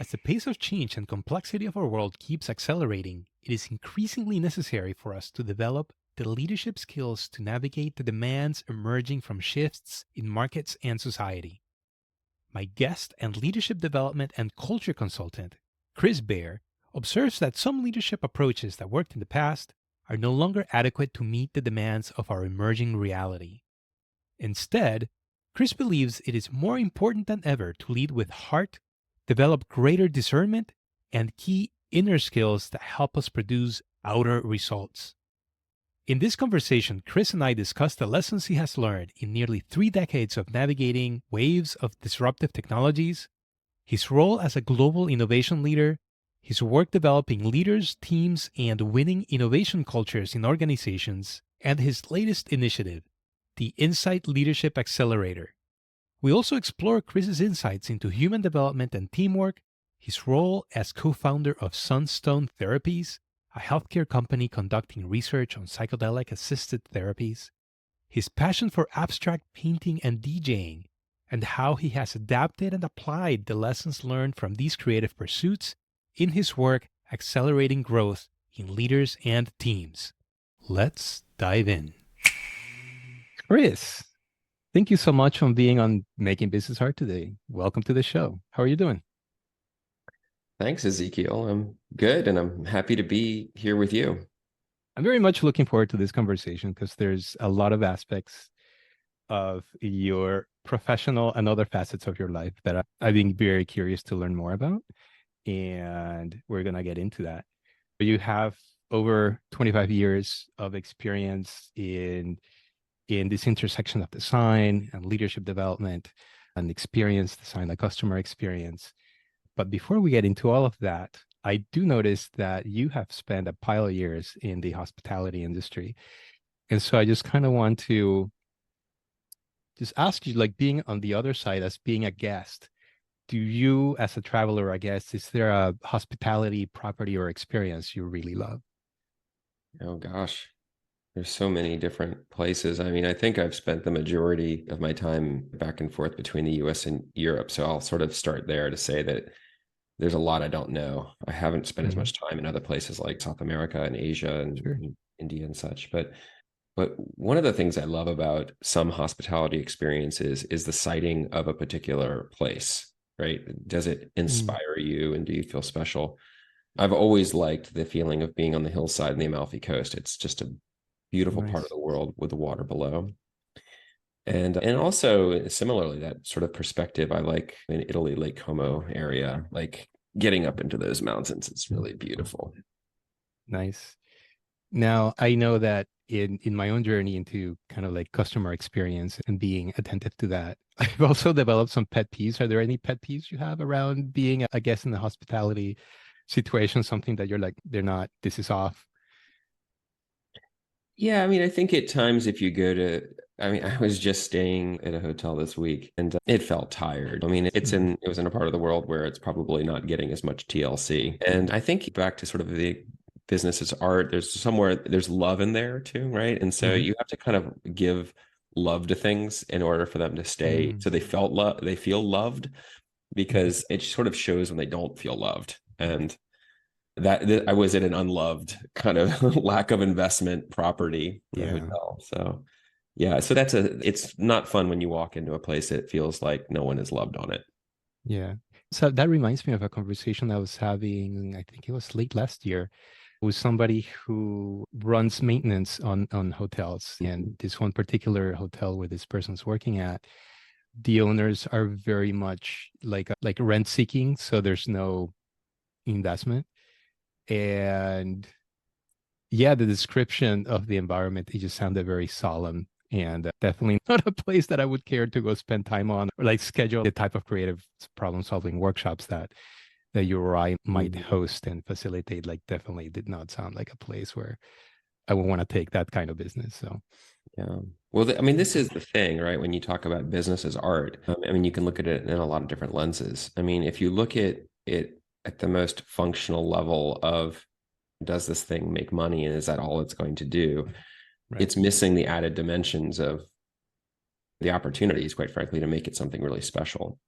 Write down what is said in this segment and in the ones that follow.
As the pace of change and complexity of our world keeps accelerating, it is increasingly necessary for us to develop the leadership skills to navigate the demands emerging from shifts in markets and society. My guest and leadership development and culture consultant, Baer, observes that some leadership approaches that worked in the past are no longer adequate to meet the demands of our emerging reality. Instead, Chris believes it is more important than ever to lead with heart, develop greater discernment, and key inner skills that help us produce outer results. In this conversation, Chris and I discuss the lessons he has learned in nearly 3 decades of navigating waves of disruptive technologies, his role as a global innovation leader, his work developing leaders, teams, and winning innovation cultures in organizations, and his latest initiative, the Insight Leadership Accelerator. We also explore Chris's insights into human development and teamwork, his role as co-founder of Sunstone Therapies, a healthcare company conducting research on psychedelic-assisted therapies, his passion for abstract painting and DJing, and how he has adapted and applied the lessons learned from these creative pursuits in his work accelerating growth in leaders and teams. Let's dive in. Chris, thank you so much for being on Making Business Hard today. Welcome to the show. How are you doing? Thanks, Ezekiel. I'm good, and I'm happy to be here with you. I'm very much looking forward to this conversation because there's a lot of aspects of your professional and other facets of your life that I've been very curious to learn more about. And we're going to get into that. You have over 25 years of experience in this intersection of design and leadership development and experience design, like customer experience. But before we get into all of that, I do notice that you have spent a pile of years in the hospitality industry. And so I just kind of want to just ask you, like being on the other side as being a guest, do you, as a traveler, I guess, is there a hospitality property or experience you really love? Oh gosh, there's so many different places. I mean, I think I've spent the majority of my time back and forth between the US and Europe. So I'll sort of start there to say that there's a lot I don't know. I haven't spent as much time in other places like South America and Asia and Sure. India and such. But one of the things I love about some hospitality experiences is the sighting of a particular place, right? Does it inspire you and do you feel special? I've always liked the feeling of being on the hillside in the Amalfi Coast. It's just a beautiful part of Nice. the world with the water below. And also similarly, that sort of perspective I like in Italy, Lake Como area, like getting up into those mountains. It's really beautiful. Nice. Now, I know that in my own journey into kind of like customer experience and being attentive to that, I've also developed some pet peeves. Are there any pet peeves you have around being a guest in the hospitality situation, something that you're like, this is off? Yeah, I mean, I think at times if you go to, I mean, I was just staying at a hotel this week and it felt tired. I mean, it was in a part of the world where it's probably not getting as much TLC. And I think back to sort of the business as art, there's love in there too, right? And so you have to kind of give love to things in order for them to stay. So they feel loved, because it sort of shows when they don't feel loved. And that I was at an unloved kind of lack of investment property in a hotel. So yeah, so it's not fun when you walk into a place that feels like no one is loved on it. Yeah. So that reminds me of a conversation I was having, I think it was late last year, with somebody who runs maintenance on hotels. And this one particular hotel where this person's working at, the owners are very much like rent seeking, so there's no investment. And yeah, the description of the environment, it just sounded very solemn and definitely not a place that I would care to go spend time on or like schedule the type of creative problem solving workshops that you or I might host and facilitate. Like definitely did not sound like a place where I would want to take that kind of business. So yeah. Well, I mean, this is the thing, right? When you talk about business as art, I mean, you can look at it in a lot of different lenses. I mean, if you look at it at the most functional level of, does this thing make money and is that all it's going to do? Right. It's missing the added dimensions of the opportunities, quite frankly, to make it something really special.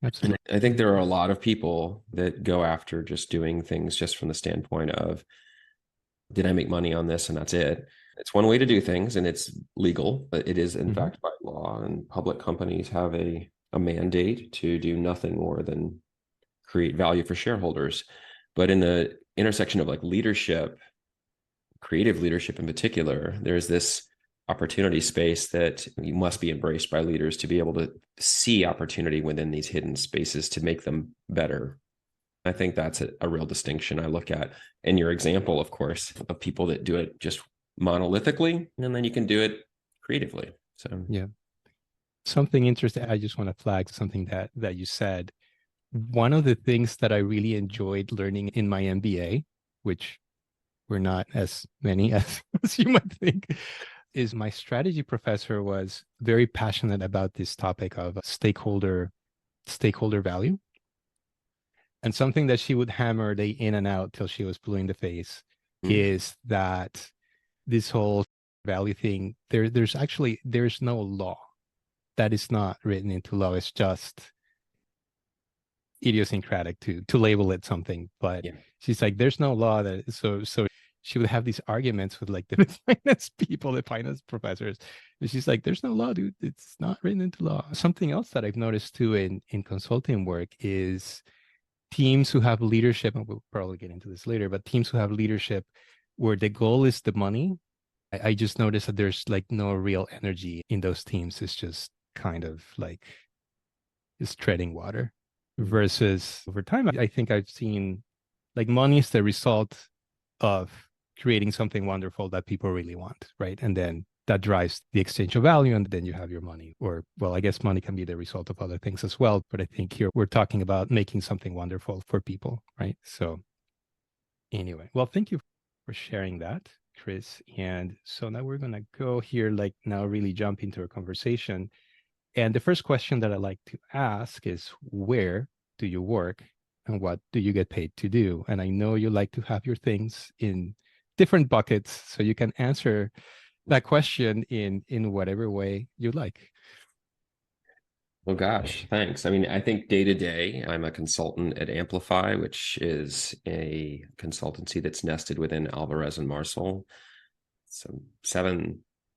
Absolutely. I think there are a lot of people that go after just doing things just from the standpoint of, did I make money on this? And that's it. It's one way to do things and it's legal, but it is in Mhm. fact by law. And public companies have a mandate to do nothing more than create value for shareholders. But in the intersection of like leadership, creative leadership in particular, there's this opportunity space that you must be embraced by leaders to be able to see opportunity within these hidden spaces to make them better. I think that's a real distinction I look at in your example, of course, of people that do it just monolithically, and then you can do it creatively. So, Yeah. Something interesting. I just want to flag something that you said. One of the things that I really enjoyed learning in my MBA, which were not as many as you might think, is my strategy professor was very passionate about this topic of stakeholder value. And something that she would hammer day in and out till she was blue in the face is that this whole value thing, there's no law. That is not written into law. It's just idiosyncratic to label it something. But yeah. she's like, there's no law that so she would have these arguments with like the finance people, the finance professors. And she's like, there's no law, dude. It's not written into law. Something else that I've noticed too in consulting work is teams who have leadership, and we'll probably get into this later, but teams who have leadership where the goal is the money. I just noticed that there's like no real energy in those teams. It's just kind of like just treading water. Versus over time, I think I've seen like money is the result of creating something wonderful that people really want, right? And then that drives the exchange of value, and then you have your money. Or, well, I guess money can be the result of other things as well. But I think here we're talking about making something wonderful for people, right? So, anyway, well, thank you for sharing that, Chris. And so now we're going to go here, like now really jump into our conversation. And the first question that I like to ask is, where do you work and what do you get paid to do? And I know you like to have your things in different buckets, so you can answer that question in whatever way you like. Well, gosh, thanks. I mean, I think day to day, I'm a consultant at Amplify, which is a consultancy that's nested within Alvarez and Marsal. So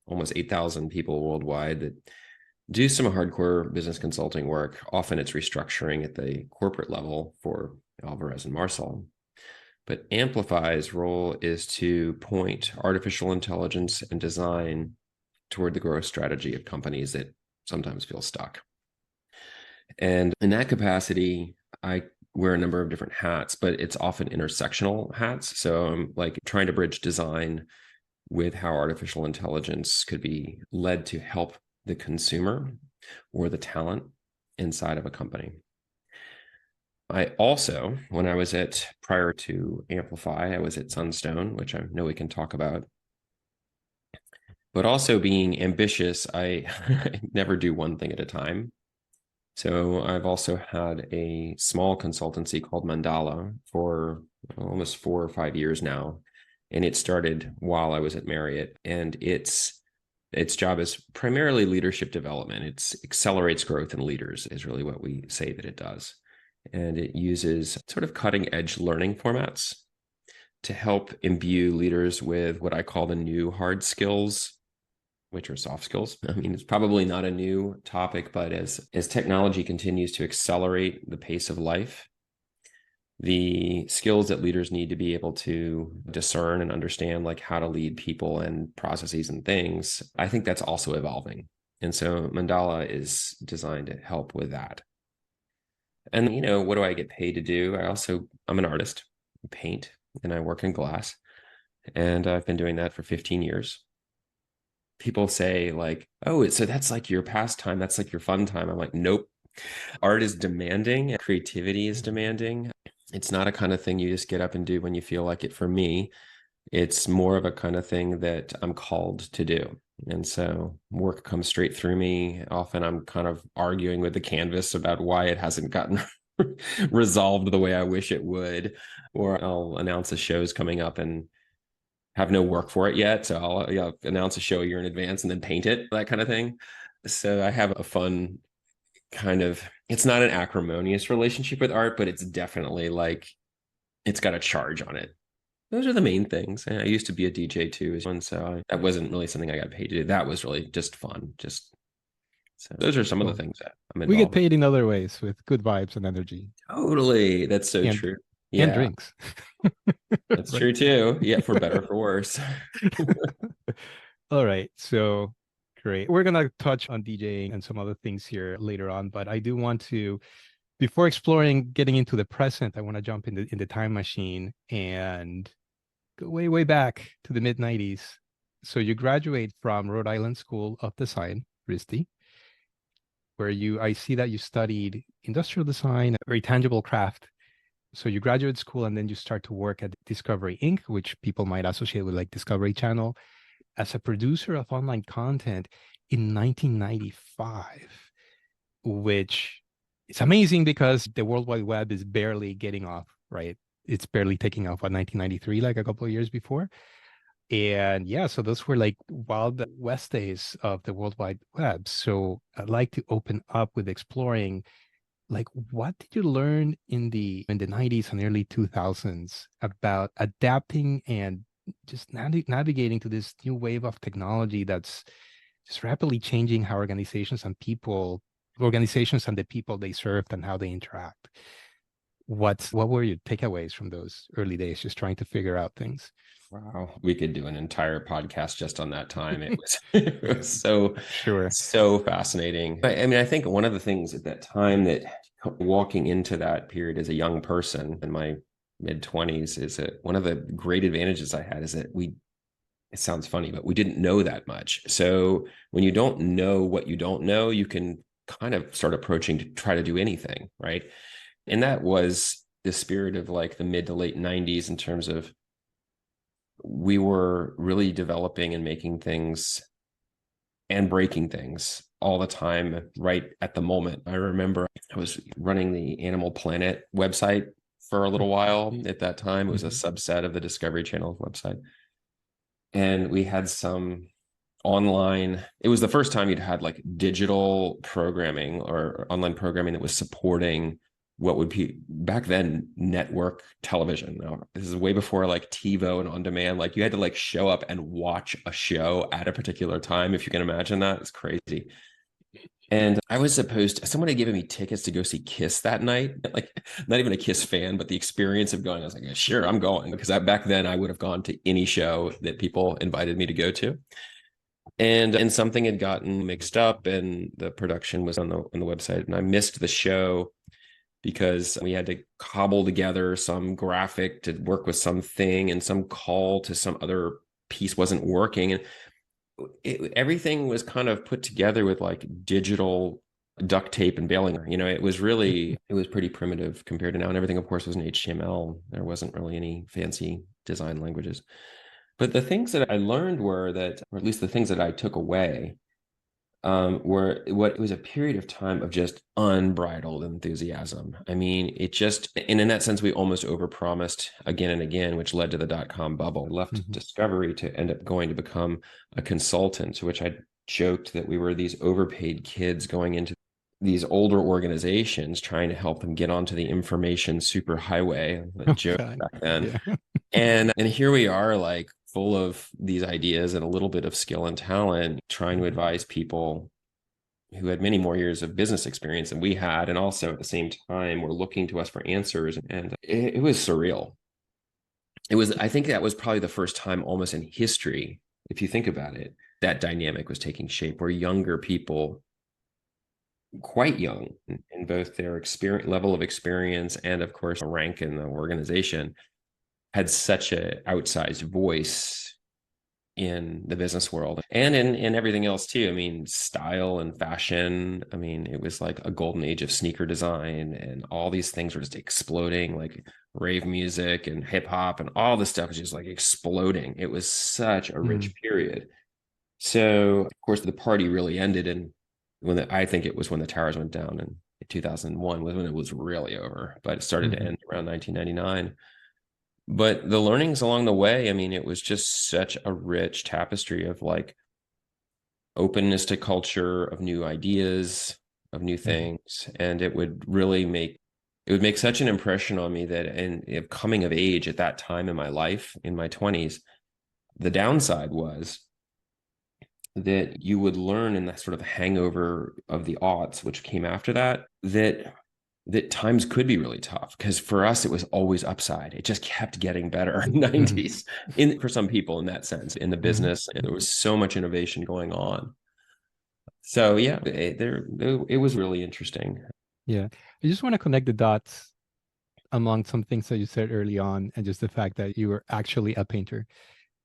almost 8,000 people worldwide that do some hardcore business consulting work. Often it's restructuring at the corporate level for Alvarez and Marsal. But Amplify's role is to point artificial intelligence and design toward the growth strategy of companies that sometimes feel stuck. And in that capacity, I wear a number of different hats, but it's often intersectional hats. So I'm like trying to bridge design with how artificial intelligence could be led to help the consumer or the talent inside of a company. I also, when I was prior to Amplify, I was at Sunstone, which I know we can talk about. But also being ambitious, I never do one thing at a time. So I've also had a small consultancy called Mandala for almost 4 or 5 years now. And it started while I was at Marriott. And its job is primarily leadership development. It accelerates growth in leaders is really what we say that it does. And it uses sort of cutting edge learning formats to help imbue leaders with what I call the new hard skills, which are soft skills. I mean, it's probably not a new topic, but as technology continues to accelerate the pace of life, the skills that leaders need to be able to discern and understand, like how to lead people and processes and things, I think that's also evolving. And so Mandala is designed to help with that. And, what do I get paid to do? I'm an artist, I paint, and I work in glass. And I've been doing that for 15 years. People say like, oh, so that's like your pastime. That's like your fun time. I'm like, nope. Art is demanding. Creativity is demanding. It's not a kind of thing you just get up and do when you feel like it. For me, it's more of a kind of thing that I'm called to do. And so work comes straight through me. Often I'm kind of arguing with the canvas about why it hasn't gotten resolved the way I wish it would. Or I'll announce a show's coming up and have no work for it yet. So I'll announce a show a year in advance and then paint it, that kind of thing. So I have a fun it's not an acrimonious relationship with art, but it's definitely like, it's got a charge on it. Those are the main things. And I used to be a DJ too, and so that wasn't really something I got paid to do. That was really just fun. So those are some of the Well, things that I'm we get involved paid in other ways with good vibes and energy in. Totally. That's so and true. and Yeah, drinks. that's Right. true too. Yeah, for better or for worse. All right. So great. We're gonna touch on DJing and some other things here later on, but I do want to, before exploring getting into the present, I want to jump in the time machine and go way, way back to the mid 90s. So you graduate from Rhode Island School of Design, RISD, where I see that you studied industrial design, a very tangible craft. So you graduate school and then you start to work at Discovery Inc., which people might associate with like Discovery Channel, as a producer of online content in 1995, which is amazing because the World Wide Web is barely getting off, right? It's barely taking off on 1993, like a couple of years before. And yeah, so those were like wild west days of the World Wide Web. So I'd like to open up with exploring, like, what did you learn in the 90s and early 2000s about adapting and just navigating to this new wave of technology that's just rapidly changing how organizations and the people they served and how they interact? What were your takeaways from those early days, just trying to figure out things? Wow, we could do an entire podcast just on that time. It was, it was so, Sure. so fascinating. I mean, I think one of the things at that time that walking into that period as a young person in my mid 20s is that one of the great advantages I had is that it sounds funny, but we didn't know that much. So when you don't know what you don't know, you can kind of start approaching to try to do anything, right? And that was the spirit of like the mid to late 90s in terms of we were really developing and making things and breaking things all the time, right at the moment. I remember I was running the Animal Planet website for a little while at that time. It was a subset of the Discovery Channel website. And we had some online, it was the first time you'd had like digital programming or online programming that was supporting what would be back then network television. Now, this is way before like TiVo and on demand. Like you had to like show up and watch a show at a particular time. If you can imagine that, it's crazy. And I was someone had given me tickets to go see Kiss that night. Like not even a Kiss fan, but the experience of going, I was like, yeah, sure, I'm going. Because back then I would have gone to any show that people invited me to go to. And something had gotten mixed up and the production was on the website. And I missed the show because we had to cobble together some graphic to work with something and some call to some other piece wasn't working. And everything was kind of put together with like digital duct tape and baling. It was pretty primitive compared to now. And everything, of course, was in HTML. There wasn't really any fancy design languages. But the things that I learned were that, or at least the things that I took away, it was a period of time of just unbridled enthusiasm. I mean, and in that sense, we almost overpromised again and again, which led to the dot-com bubble. I left Discovery to end up going to become a consultant, to which I joked that we were these overpaid kids going into these older organizations trying to help them get onto the information superhighway. A joke back then. Yeah. And here we are, like full of these ideas and a little bit of skill and talent, trying to advise people who had many more years of business experience than we had. And also at the same time, were looking to us for answers. And it was surreal. I think that was probably the first time almost in history, if you think about it, that dynamic was taking shape where younger people, quite young in both their level of experience and of course a rank in the organization, had such an outsized voice in the business world and in everything else too. I mean, style and fashion. I mean, it was like a golden age of sneaker design and all these things were just exploding, like rave music and hip hop and all this stuff was just like exploding. It was such a rich period. So of course the party really ended I think it was when the towers went down in 2001 was when it was really over, but it started to end around 1999. But the learnings along the way, I mean, it was just such a rich tapestry of like openness to culture, of new ideas, of new things. And it would make such an impression on me that in coming of age at that time in my life, in my 20s, the downside was that you would learn in that sort of hangover of the aughts, which came after that, that times could be really tough, because for us it was always upside. It just kept getting better in the 90s for some people, in that sense, in the business, and there was so much innovation going on. So yeah, it was really interesting. Yeah. I just want to connect the dots among some things that you said early on, and just the fact that you were actually a painter,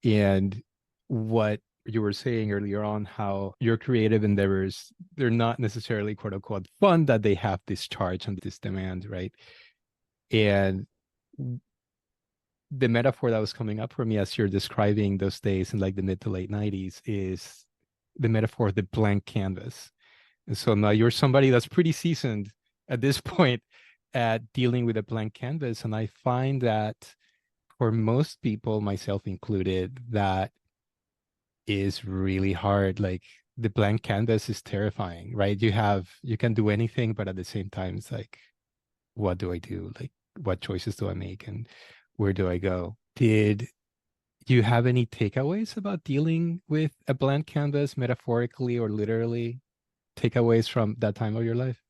and what you were saying earlier on, how your creative endeavors, they're not necessarily quote unquote fun, that they have this charge and this demand, right? And the metaphor that was coming up for me as you're describing those days in like the mid to late 90s is the metaphor of the blank canvas. And so now you're somebody that's pretty seasoned at this point at dealing with a blank canvas. And I find that for most people, myself included, that is really hard. Like, the blank canvas is terrifying, right? You can do anything, but at the same time, it's like, what do I do? Like, what choices do I make, and where do I go? Did you have any takeaways about dealing with a blank canvas, metaphorically or literally? Takeaways from that time of your life?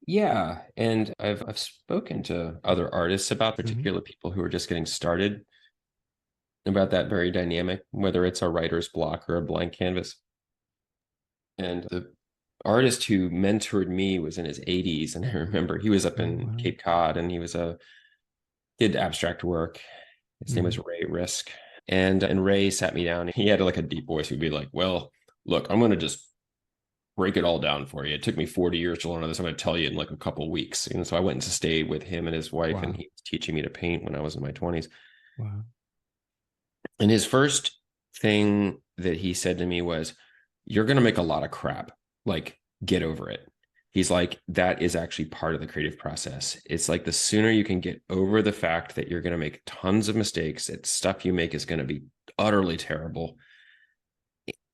Yeah, and I've spoken to other artists about Mhm. particular people who are just getting started, about that very dynamic, whether it's a writer's block or a blank canvas. And the artist who mentored me was in his 80s, and I remember he was up Oh, in wow. Cape Cod, and did abstract work. His name was Mhm. Ray Risk. And Ray sat me down. He had like a deep voice. He'd be like, "Well, look, I'm going to just break it all down for you. It took me 40 years to learn all this. I'm going to tell you in like a couple of weeks." And so I went to stay with him and his wife, and Wow. he was teaching me to paint when I was in my 20s. Wow. And his first thing that he said to me was, "You're going to make a lot of crap. Like, get over it." He's like, "That is actually part of the creative process. It's like the sooner you can get over the fact that you're going to make tons of mistakes, that stuff you make is going to be utterly terrible,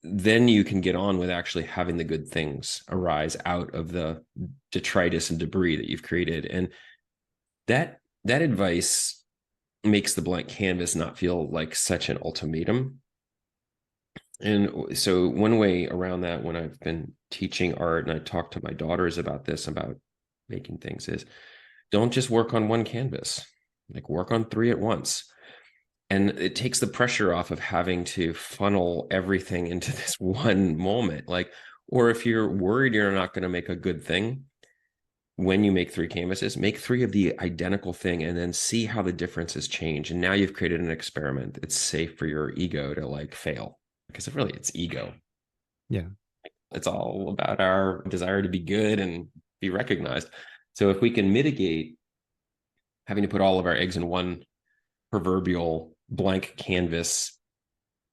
then you can get on with actually having the good things arise out of the detritus and debris that you've created." And that advice makes the blank canvas not feel like such an ultimatum. And so one way around that, when I've been teaching art and I talk to my daughters about this, about making things, is don't just work on one canvas, like work on three at once. And it takes the pressure off of having to funnel everything into this one moment. Like, or if you're worried you're not going to make a good thing, when you make three canvases, make three of the identical thing and then see how the differences change. And now you've created an experiment. It's safe for your ego to like fail, because it's ego. Yeah. It's all about our desire to be good and be recognized. So if we can mitigate having to put all of our eggs in one proverbial blank canvas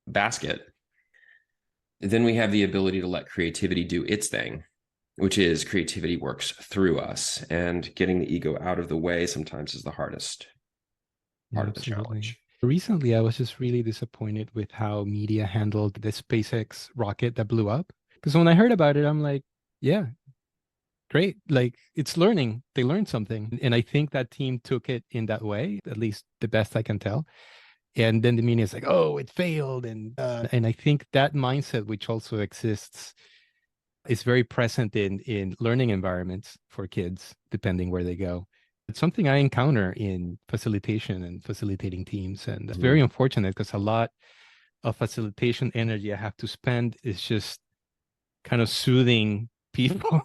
basket, then we have the ability to let creativity do its thing, which is creativity works through us, and getting the ego out of the way sometimes is the hardest Yeah, part of the absolutely. challenge. Recently, I was just really disappointed with how media handled the SpaceX rocket that blew up. Because when I heard about it, I'm like, yeah, great. Like, it's learning. They learned something. And I think that team took it in that way, at least the best I can tell. And then the media is like, oh, it failed. And I think that mindset, which also exists, is very present in learning environments for kids, depending where they go. It's something I encounter in facilitation and facilitating teams. And it's very Mhm. unfortunate, because a lot of facilitation energy I have to spend is just kind of soothing people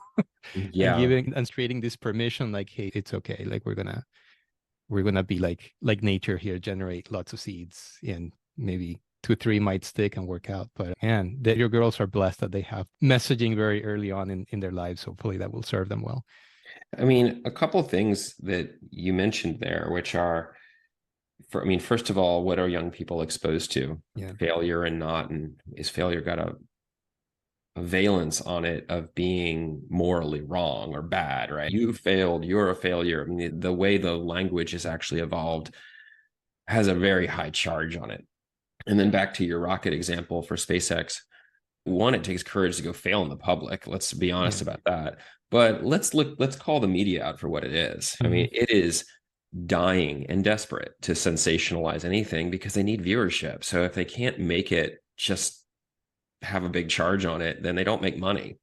and Yeah. giving and creating this permission, like, hey, it's okay. Like, we're gonna be like nature here, generate lots of seeds, and maybe two, three might stick and work out. But man, that your girls are blessed that they have messaging very early on in their lives. Hopefully that will serve them well. I mean, a couple of things that you mentioned there, which are, first of all, what are young people exposed to? Yeah. Failure and not, and is failure got a valence on it of being morally wrong or bad, right? You failed, you're a failure. I mean, the way the language has actually evolved has a very high charge on it. And then back to your rocket example for SpaceX, One, it takes courage to go fail in the public. Let's be honest Yeah. about that. But let's call the media out for what it is. I Hmm. mean, it is dying and desperate to sensationalize anything because they need viewership. So if they can't make it just have a big charge on it, then they don't make money.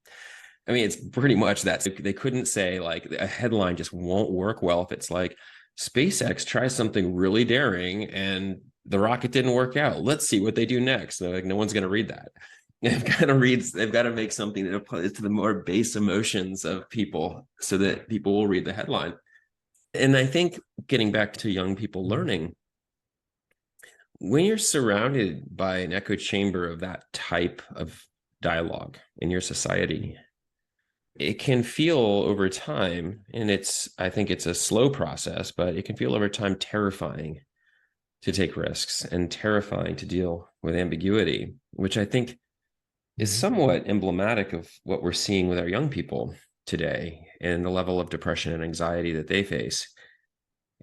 I mean, it's pretty much that. They couldn't say like a headline just won't work well if it's like SpaceX tries something really daring and the rocket didn't work out. Let's see what they do next. They're like, no one's going to read that. They've got to make something that applies to the more base emotions of people so that people will read the headline. And I think getting back to young people learning, when you're surrounded by an echo chamber of that type of dialogue in your society, it can feel over time, and I think it's a slow process, but it can feel over time terrifying to take risks and terrifying to deal with ambiguity, which I think is somewhat emblematic of what we're seeing with our young people today and the level of depression and anxiety that they face.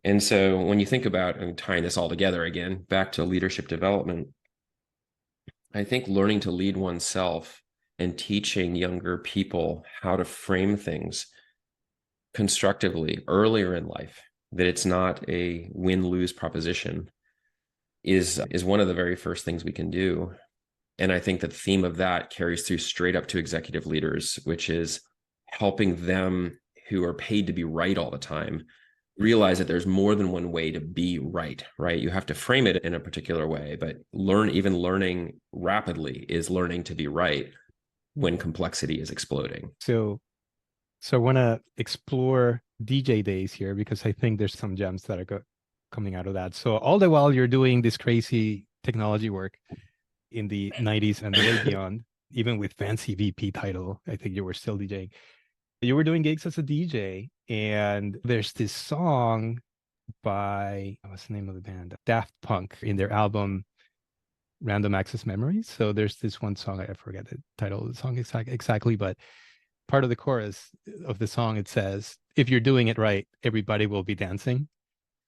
And so when you think about and tying this all together again, back to leadership development, I think learning to lead oneself and teaching younger people how to frame things constructively earlier in life, that it's not a win-lose proposition, is one of the very first things we can do. And I think the theme of that carries through straight up to executive leaders, which is helping them who are paid to be right all the time realize that there's more than one way to be right, right? You have to frame it in a particular way, but learning rapidly is learning to be right when complexity is exploding. So I want to explore DJ days here because I think there's some gems that are coming out of that. So all the while you're doing this crazy technology work in the 90s and way beyond, even with fancy VP title, I think you were still DJing. You were doing gigs as a DJ, and there's this song by, what's the name of the band? Daft Punk in their album Random Access Memories. So there's this one song, I forget the title of the song exactly, but part of the chorus of the song, it says, if you're doing it right, everybody will be dancing.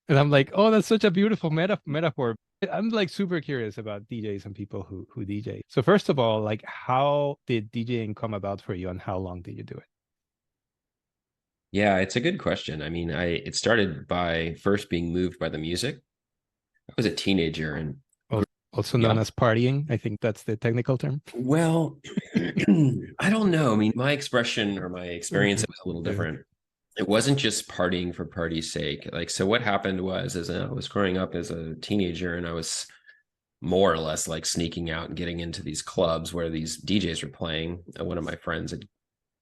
And I'm like, oh, that's such a beautiful metaphor. I'm like super curious about DJs and people who DJ. So first of all, like, how did DJing come about for you, and how long did you do it? Yeah, it's a good question. I mean, it started by first being moved by the music. I was a teenager and Also known young. as partying. I think that's the technical term. Well, I don't know. I mean, my expression or my experience was a little Yeah. different. It wasn't just partying for party's sake. Like, so what happened was, as I was growing up as a teenager, and I was more or less like sneaking out and getting into these clubs where these DJs were playing. One of my friends, a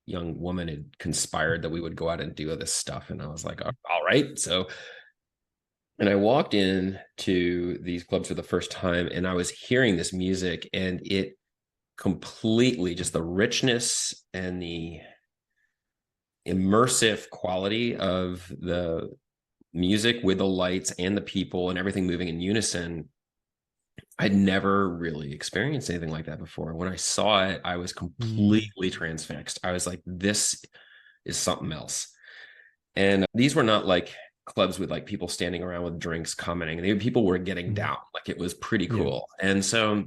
young woman, had conspired that we would go out and do this stuff, and I was like, all right. So, and I walked in to these clubs for the first time, and I was hearing this music, and it completely, just the richness and the immersive quality of the music with the lights and the people and everything moving in unison. I'd never really experienced anything like that before. When I saw it, I was Mm. completely transfixed. I was like, this is something else. And these were not like clubs with like people standing around with drinks commenting. People were getting Mm. down. Like, it was pretty Yeah. cool. And so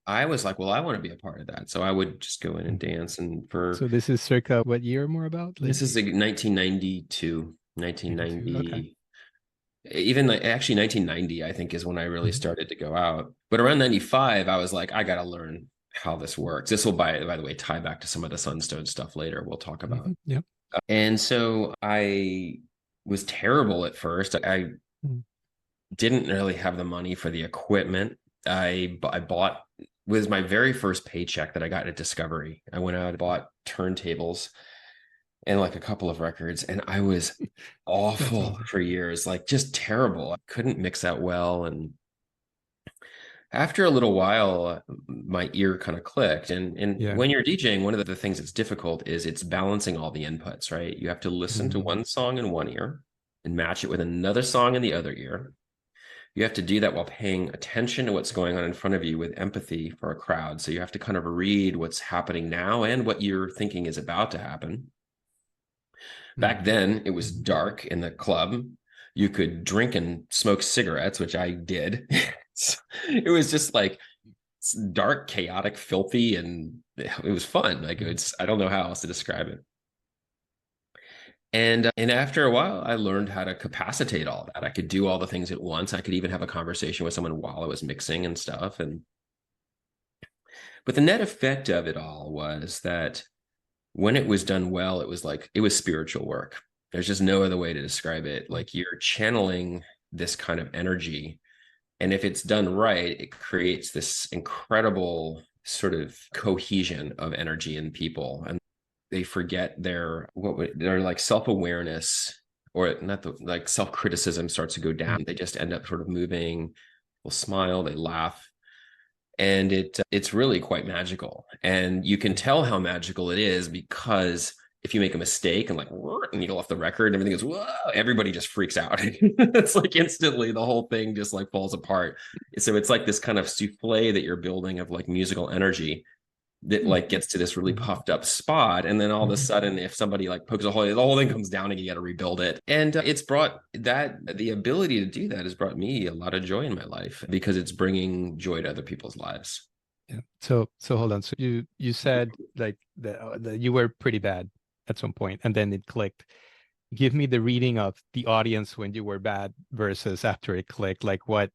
I was like, well, I want to be a part of that. So I would just go in and Mm. dance. And for So this is circa what year more about? Like this is like 1992, 92. Okay. 1990, even like actually 1990, I think, is when I really Mhm. started to go out. But around 95, I was like, I got to learn how this works. This will, by the way, tie back to some of the Sunstone stuff later we'll talk about. Yep. And so I was terrible at first. I Mm. didn't really have the money for the equipment. I bought, was my very first paycheck that I got at Discovery. I went out and bought turntables and like a couple of records, and I was That's awful awesome. for years, like just terrible. I couldn't mix that well. And after a little while, my ear kind of clicked. And Yeah. when you're DJing, one of the things that's difficult is it's balancing all the inputs, right? You have to listen to Mm. one song in one ear and match it with another song in the other ear. You have to do that while paying attention to what's going on in front of you with empathy for a crowd. So you have to kind of read what's happening now and what you're thinking is about to happen. Mm. Back then, it was dark in the club. You could drink and smoke cigarettes, which I did. It was just like dark, chaotic, filthy, and it was fun. Like it's, I don't know how else to describe it. And after a while, I learned how to capacitate all that. I could do all the things at once. I could even have a conversation with someone while I was mixing and stuff. But the net effect of it all was that when it was done well, it was like it was spiritual work. There's just no other way to describe it. Like you're channeling this kind of energy. And if it's done right, it creates this incredible sort of cohesion of energy in people. And they forget their like self-awareness, or not the like self-criticism starts to go down. They just end up sort of moving, will smile, they laugh. And it's really quite magical. And you can tell how magical it is because if you make a mistake and like and you go off the record and everything goes, whoa, everybody just freaks out. It's like instantly the whole thing just like falls apart. So it's like this kind of souffle that you're building of like musical energy that like gets to this really puffed up spot. And then all of a sudden, if somebody like pokes a hole, the whole thing comes down and you got to rebuild it. And it's brought the ability to do that has brought me a lot of joy in my life because it's bringing joy to other people's lives. Yeah. So hold on. So you said like that you were pretty bad at some point and then it clicked. Give me the reading of the audience when you were bad versus after it clicked. Like what,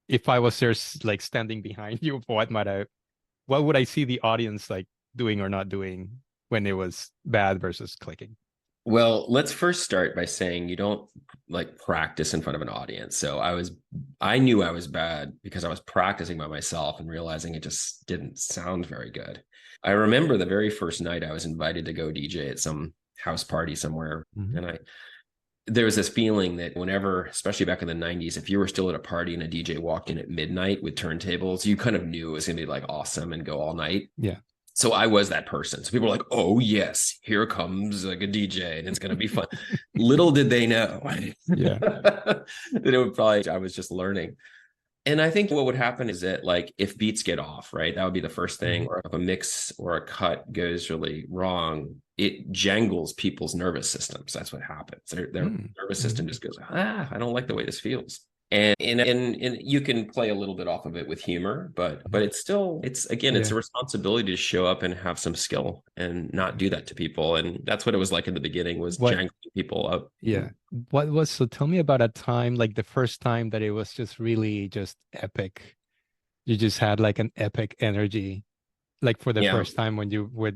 if I was there like standing behind you, what would I see the audience like doing or not doing when it was bad versus clicking? Well, let's first start by saying you don't like practice in front of an audience. So I knew I was bad because I was practicing by myself and realizing it just didn't sound very good. I remember the very first night I was invited to go DJ at some house party somewhere. And there was this feeling that whenever, especially back in the 90s, if you were still at a party and a DJ walked in at midnight with turntables, you kind of knew it was going to be like awesome and go all night. Yeah. So I was that person. So people were like, oh, yes, here comes like a DJ and it's going to be fun. Little did they know that it would probably, I was just learning. And I think what would happen is that like if beats get off, right, that would be the first thing, or if a mix or a cut goes really wrong, it jangles people's nervous systems. That's what happens. Their nervous system just goes, I don't like the way this feels. And you can play a little bit off of it with humor, but it's still, it's a responsibility to show up and have some skill and not do that to people. And that's what it was like in the beginning, was jangling people up. Yeah. So tell me about a time, like the first time that it was just really just epic. You just had like an epic energy, like for the first time when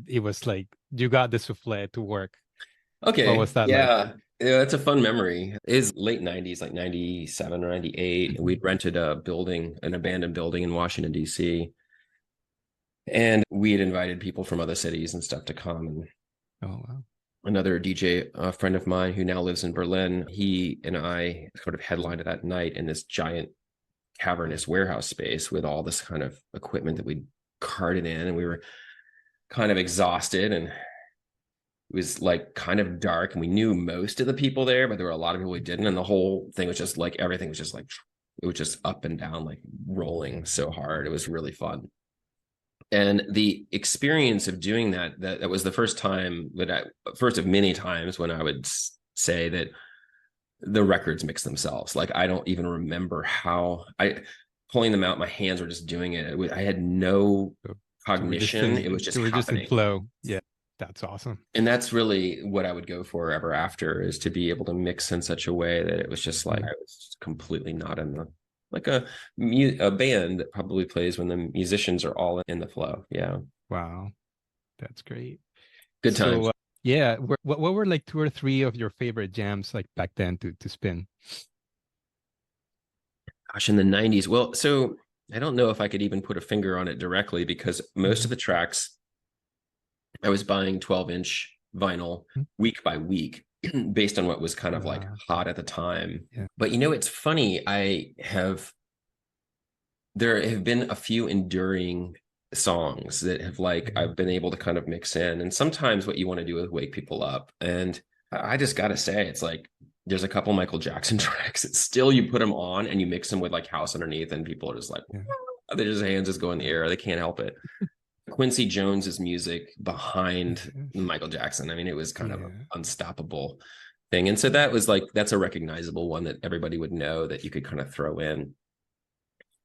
it was like, you got the souffle to work. Okay. What was that like? Yeah, it's a fun memory. It's late 90s, like 97 or 98. We'd rented a building, an abandoned building in Washington, D.C. And we had invited people from other cities and stuff to come. And oh, wow. Another DJ, a friend of mine who now lives in Berlin, he and I sort of headlined that night in this giant cavernous warehouse space with all this kind of equipment that we carted in. And we were kind of exhausted and it was like kind of dark and we knew most of the people there, but there were a lot of people we didn't. And the whole thing was just like, everything was just like, it was just up and down, like rolling so hard. It was really fun. And the experience of doing that was the first time first of many times when I would say that the records mix themselves. Like, I don't even remember how pulling them out, my hands were just doing it. I had no cognition. It was just happening. Just in flow. Yeah. That's awesome. And that's really what I would go for ever after, is to be able to mix in such a way that it was just like I was completely not in the, like a band that probably plays when the musicians are all in the flow. Yeah. Wow. That's great. Good times. So, what were like 2 or 3 of your favorite jams like back then to spin? Gosh, in the 90s. Well, so I don't know if I could even put a finger on it directly because most of the tracks I was buying 12-inch vinyl week by week based on what was kind of like hot at the time. Yeah. But it's funny. There have been a few enduring songs that have like, I've been able to kind of mix in. And sometimes what you want to do is wake people up. And I just got to say, it's like, there's a couple Michael Jackson tracks that still you put them on and you mix them with like house underneath and people are just like, their hands just go in the air. They can't help it. Quincy Jones's music behind Michael Jackson. I mean, it was kind of an unstoppable thing. And so that was like, that's a recognizable one that everybody would know that you could kind of throw in.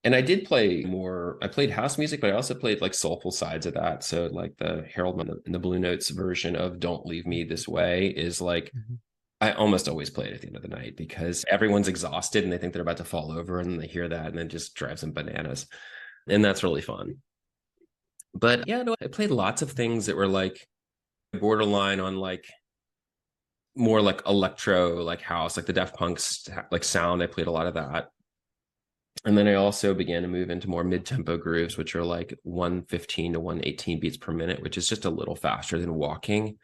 And I played house music, but I also played like soulful sides of that. So like the Harold and the Blue Notes version of Don't Leave Me This Way is like, Mhm. I almost always play it at the end of the night because everyone's exhausted and they think they're about to fall over and then they hear that and then just drives them bananas. And that's really fun. But yeah, no, I played lots of things that were like borderline on like more like electro, like house, like the Daft Punk's like sound. I played a lot of that. And then I also began to move into more mid-tempo grooves, which are like 115 to 118 beats per minute, which is just a little faster than walking.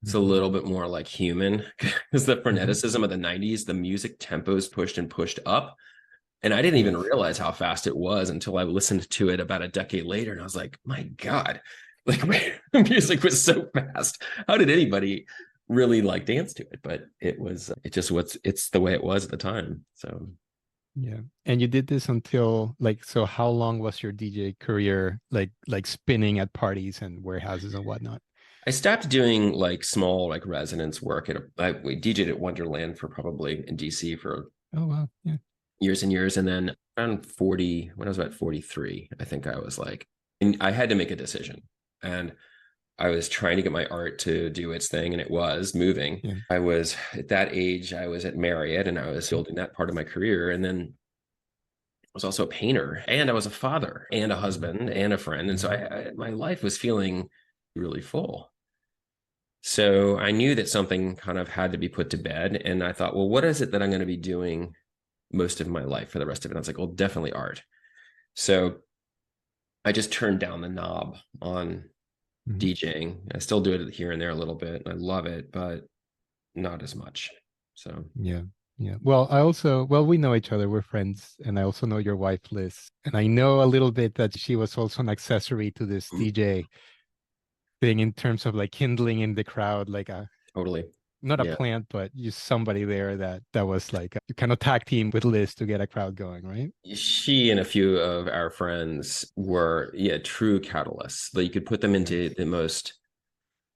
It's a Mhm. little bit more like human because the Mhm. freneticism of the 90s, the music tempos pushed and pushed up. And I didn't even Yes. realize how fast it was until I listened to it about a decade later. And I was like, my God, like the music was so fast. How did anybody really like dance to it? But it's the way it was at the time. So Yeah. And you did this until like, so how long was your DJ career like spinning at parties and warehouses and whatnot? I stopped doing like small like residence work we DJed at Wonderland for probably in DC for Oh wow. Yeah. years and years. And then around 40, when I was about 43, I think I was like, and I had to make a decision. And I was trying to get my art to do its thing, and it was moving. Yeah. I was at that age, I was at Marriott and I was building that part of my career. And then I was also a painter, and I was a father and a Mhm. husband and a friend. And so Mhm. my life was feeling really full. So I knew that something kind of had to be put to bed. And I thought, well, what is it that I'm going to be doing most of my life for the rest of it? And I was like, well, definitely art. So I just turned down the knob on Mhm. DJing. I still do it here and there a little bit. I love it, but not as much. So Yeah. Yeah. Well, I also, well, we know each other. We're friends. And I also know your wife, Liz. And I know a little bit that she was also an accessory to this DJ thing in terms of like kindling in the crowd, like a totally. not a Yeah. plant, but just somebody there that was like you kind of tag team with Liz to get a crowd going, right? She and a few of our friends were, yeah, true catalysts. Like you could put them into Yes. the most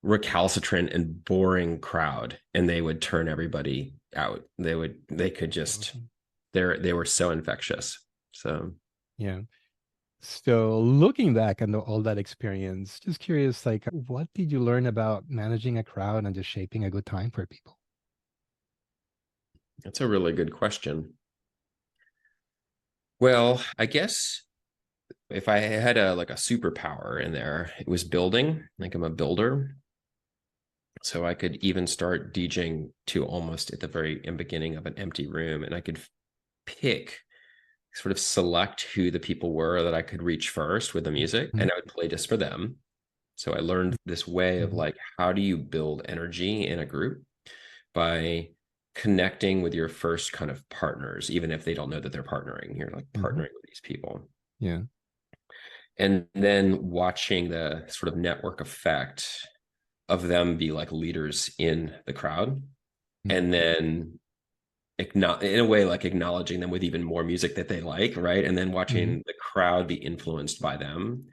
recalcitrant and boring crowd and they would turn everybody out. They could just Awesome. they were so infectious. So Yeah. So looking back on all that experience, just curious, like what did you learn about managing a crowd and just shaping a good time for people? that's a really good question. Well, I guess if I had a like a superpower in there, it was building. Like I'm a builder. So I could even start DJing to almost at the very beginning of an empty room and I could pick sort of select who the people were that I could reach first with the music Mhm. and I would play just for them. So I learned this way of Mhm. like, how do you build energy in a group by connecting with your first kind of partners, even if they don't know that they're partnering. You're like Mhm. partnering with these people. Yeah. And then watching the sort of network effect of them be like leaders in the crowd. Mhm. And then in a way like acknowledging them with even more music that they like, right? And then Mhm. watching the crowd be influenced by them.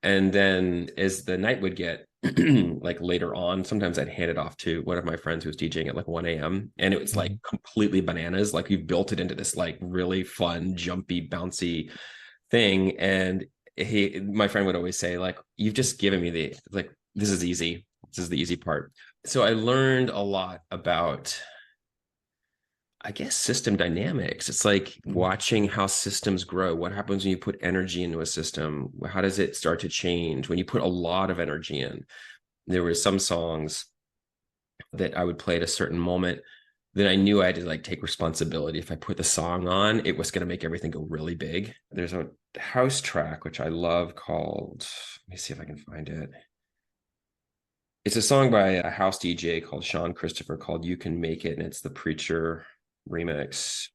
And then as the night would get like later on, sometimes I'd hand it off to one of my friends who was DJing at like 1 a.m. And it was like Mhm. completely bananas. Like you've built it into this like really fun, jumpy, bouncy thing. And my friend would always say, like, you've just given me like, this is easy. This is the easy part. So I learned a lot about, I guess, system dynamics. It's like Mhm. watching how systems grow. What happens when you put energy into a system? How does it start to change when you put a lot of energy in? There were some songs that I would play at a certain moment that I knew I had to like take responsibility. If I put the song on, it was going to make everything go really big. There's a house track, which I love called, let me see if I can find it. It's a song by a house DJ called Sean Christopher called You Can Make It. And it's the remix,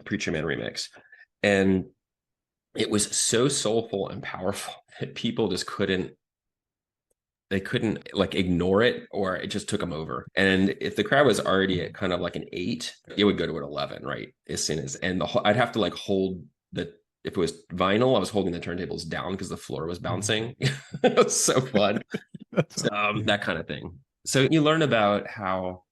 Preacher Man remix. And it was so soulful and powerful that people just couldn't like ignore it or it just took them over. And if the crowd was already at kind of like an 8, it would go to an 11, right? As soon as, and I'd have to like hold if it was vinyl, I was holding the turntables down because the floor was Mhm. bouncing. It was so fun. That's awesome. Yeah. That kind of thing. So you learn about how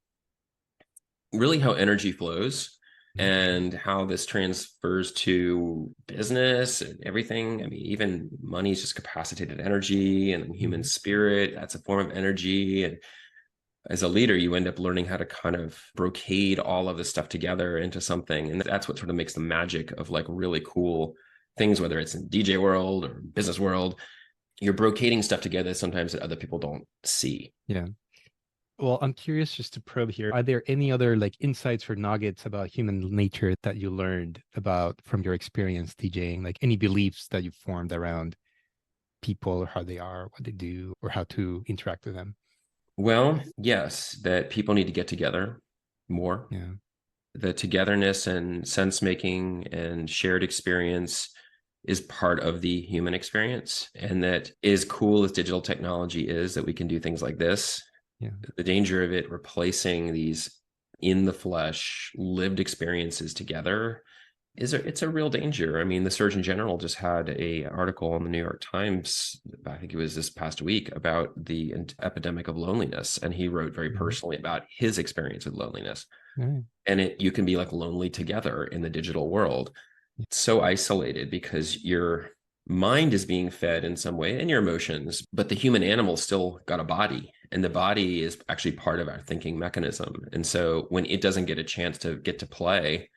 energy flows and how this transfers to business and everything. I mean, even money is just capacitated energy, and human spirit, that's a form of energy. And as a leader, you end up learning how to kind of brocade all of this stuff together into something. And that's what sort of makes the magic of like really cool things, whether it's in DJ world or business world. You're brocading stuff together sometimes that other people don't see. Yeah. Well, I'm curious just to probe here. Are there any other like insights or nuggets about human nature that you learned about from your experience DJing? Like any beliefs that you formed around people or how they are, what they do, or how to interact with them? Well, yes, that people need to get together more. Yeah. The togetherness and sense making and shared experience is part of the human experience. And that as cool as digital technology is, that we can do things like this, Yeah. the danger of it replacing these in the flesh lived experiences together it's a real danger. I mean, the Surgeon General just had a article in the New York Times, I think it was this past week, about the epidemic of loneliness, and he wrote very personally about his experience with loneliness. Right. And you can be like lonely together in the digital world. It's so isolated because your mind is being fed in some way and your emotions, but the human animal still got a body, and the body is actually part of our thinking mechanism. And so when it doesn't get a chance to get to play,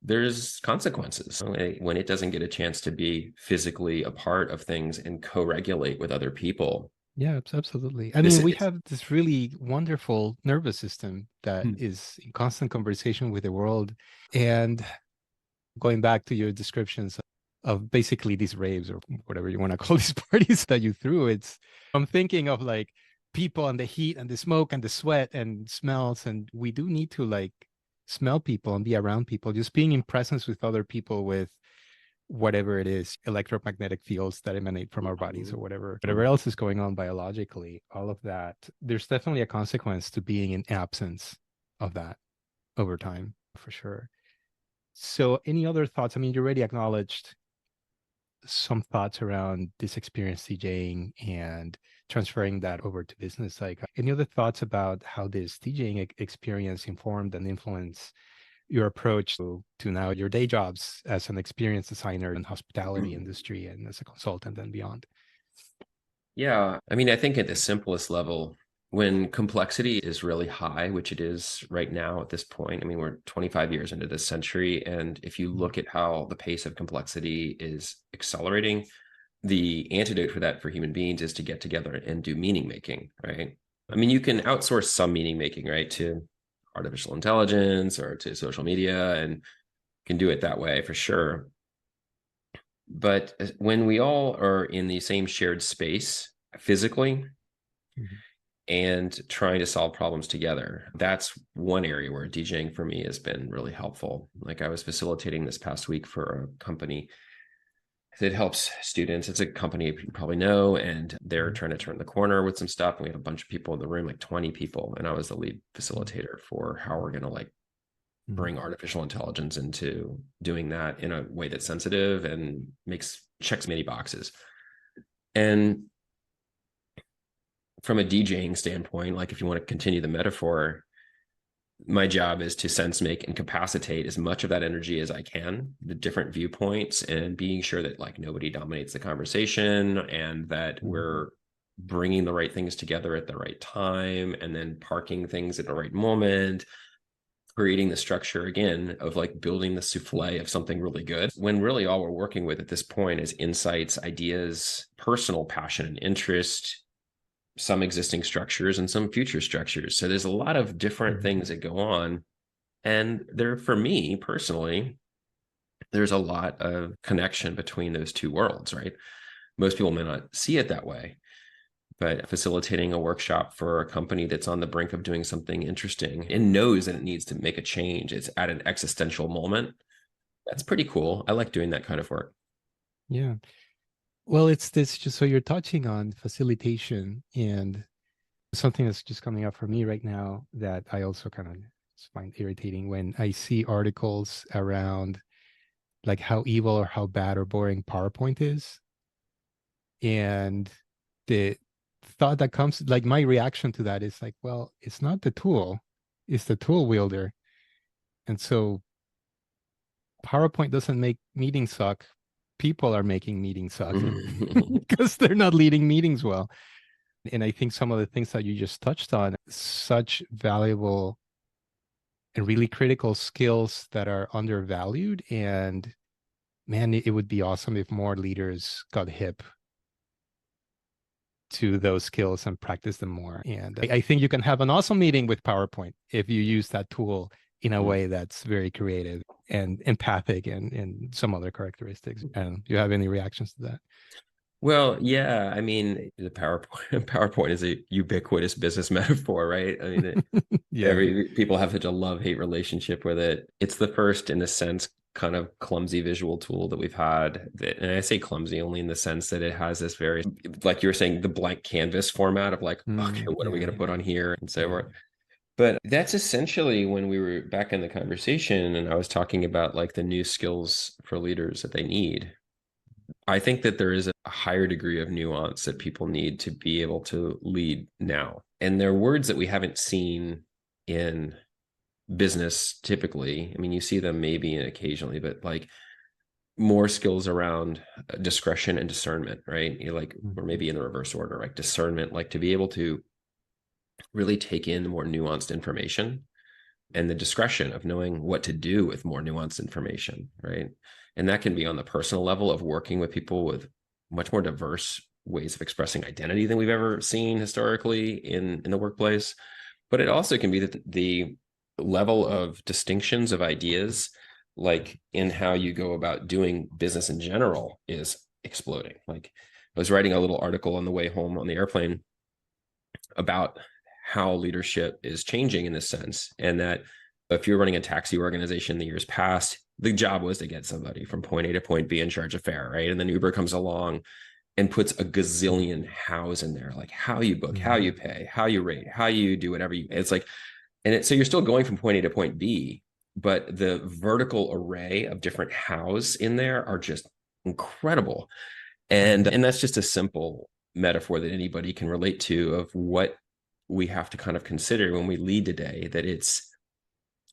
there's consequences when it doesn't get a chance to be physically a part of things and co-regulate with other people. Yeah, absolutely. I mean, we have this really wonderful nervous system that is in constant conversation with the world. And going back to your descriptions of basically these raves or whatever you want to call these parties that you threw, I'm thinking of like people and the heat and the smoke and the sweat and smells. And we do need to like smell people and be around people, just being in presence with other people with whatever it is, electromagnetic fields that emanate from our bodies or whatever else is going on biologically, all of that. There's definitely a consequence to being in absence of that over time, for sure. So any other thoughts? I mean, you already acknowledged some thoughts around this experience DJing and transferring that over to business. Like any other thoughts about how this DJing experience informed and influenced your approach to now your day jobs as an experienced designer in hospitality industry and as a consultant and beyond? Yeah. I mean, I think at the simplest level, when complexity is really high, which it is right now at this point, I mean, we're 25 years into this century. And if you look at how the pace of complexity is accelerating, the antidote for that for human beings is to get together and do meaning making, right? I mean, you can outsource some meaning making, right, to artificial intelligence or to social media, and can do it that way for sure. But when we all are in the same shared space physically and trying to solve problems together, that's one area where DJing for me has been really helpful. Like I was facilitating this past week for a company that helps students. It's a company you probably know, and they're trying to turn the corner with some stuff. And we had a bunch of people in the room, like 20 people, and I was the lead facilitator for how we're going to like bring artificial intelligence into doing that in a way that's sensitive and checks many boxes. And from a DJing standpoint, like if you want to continue the metaphor, my job is to sense, make, and capacitate as much of that energy as I can, the different viewpoints, and being sure that like nobody dominates the conversation and that we're bringing the right things together at the right time, and then parking things at the right moment, creating the structure again of like building the souffle of something really good, when really all we're working with at this point is insights, ideas, personal passion and interest, some existing structures and some future structures. So there's a lot of different things that go on. And there, for me personally, there's a lot of connection between those two worlds, right? Most people may not see it that way, but facilitating a workshop for a company that's on the brink of doing something interesting and knows that it needs to make a change, it's at an existential moment. That's pretty cool. I like doing that kind of work. Yeah. Well, it's this just so you're touching on facilitation, and something that's just coming up for me right now that I also kind of find irritating when I see articles around like how evil or how bad or boring PowerPoint is. And the thought that comes, like my reaction to that is like, well, it's not the tool, it's the tool wielder. And so PowerPoint doesn't make meetings suck. People are making meetings suck because they're not leading meetings well. And I think some of the things that you just touched on, such valuable and really critical skills that are undervalued. And man, it would be awesome if more leaders got hip to those skills and practice them more. And I think you can have an awesome meeting with PowerPoint if you use that tool in a way that's very creative and empathic and some other characteristics. And do you have any reactions to that? Well, yeah, I mean, the PowerPoint is a ubiquitous business metaphor, right? I mean, Yeah. people have such a love-hate relationship with it. It's the first, in a sense, kind of clumsy visual tool that we've had. And I say clumsy only in the sense that it has this very, like you were saying, the blank canvas format of like, okay, what are we going to put on here and so forth. But that's essentially when we were back in the conversation and I was talking about like the new skills for leaders that they need. I think that there is a higher degree of nuance that people need to be able to lead now. And there are words that we haven't seen in business typically. I mean, you see them maybe and occasionally, but like more skills around discretion and discernment, right? You like, or maybe in the reverse order, like discernment, like to be able to really take in more nuanced information and the discretion of knowing what to do with more nuanced information, right? And that can be on the personal level of working with people with much more diverse ways of expressing identity than we've ever seen historically in the workplace. But it also can be that the level of distinctions of ideas, like in how you go about doing business in general, is exploding. Like I was writing a little article on the way home on the airplane about how leadership is changing in this sense. And that if you're running a taxi organization in the years past, the job was to get somebody from point A to point B in charge of fare, right? And then Uber comes along and puts a gazillion hows in there, like how you book, how you pay, how you rate, how you do whatever you, it's like, so you're still going from point A to point B, but the vertical array of different hows in there are just incredible. And that's just a simple metaphor that anybody can relate to of what we have to kind of consider when we lead today, that it's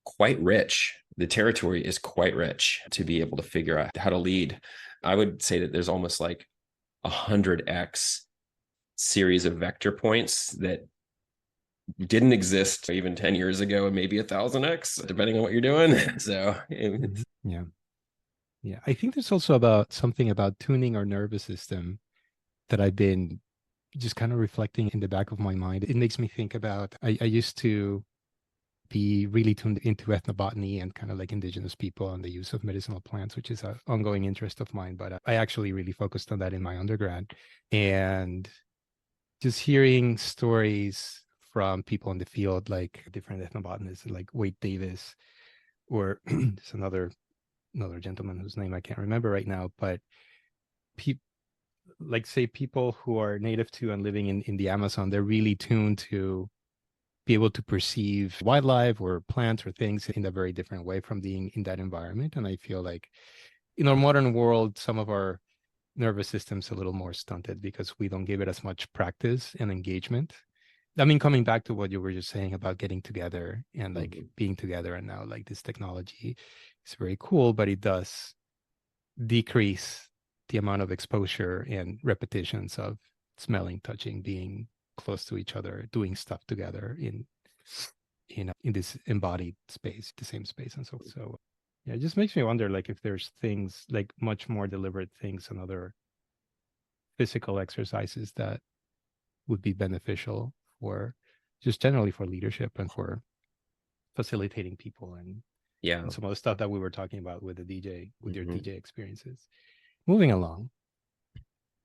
quite rich. The territory is quite rich to be able to figure out how to lead. I would say that there's almost like 100x series of vector points that didn't exist even 10 years ago, and maybe 1,000x, depending on what you're doing. So yeah. I think there's also about something about tuning our nervous system that I've been just kind of reflecting in the back of my mind. It makes me think about, I used to be really tuned into ethnobotany and kind of like indigenous people and the use of medicinal plants, which is an ongoing interest of mine. But I actually really focused on that in my undergrad. And just hearing stories from people in the field, like different ethnobotanists, like Wade Davis, or there's another gentleman whose name I can't remember right now, but like say people who are native to and living in the Amazon, they're really tuned to be able to perceive wildlife or plants or things in a very different way from being in that environment. And I feel like in our modern world, some of our nervous system's a little more stunted because we don't give it as much practice and engagement. I mean, coming back to what you were just saying about getting together and like being together, and now like this technology is very cool, but it does decrease the amount of exposure and repetitions of smelling, touching, being close to each other, doing stuff together in this embodied space, the same space. And so yeah, it just makes me wonder, like, if there's things like much more deliberate things and other physical exercises that would be beneficial for just generally for leadership and for facilitating people and some of the stuff that we were talking about with the DJ, with your DJ experiences. Moving along,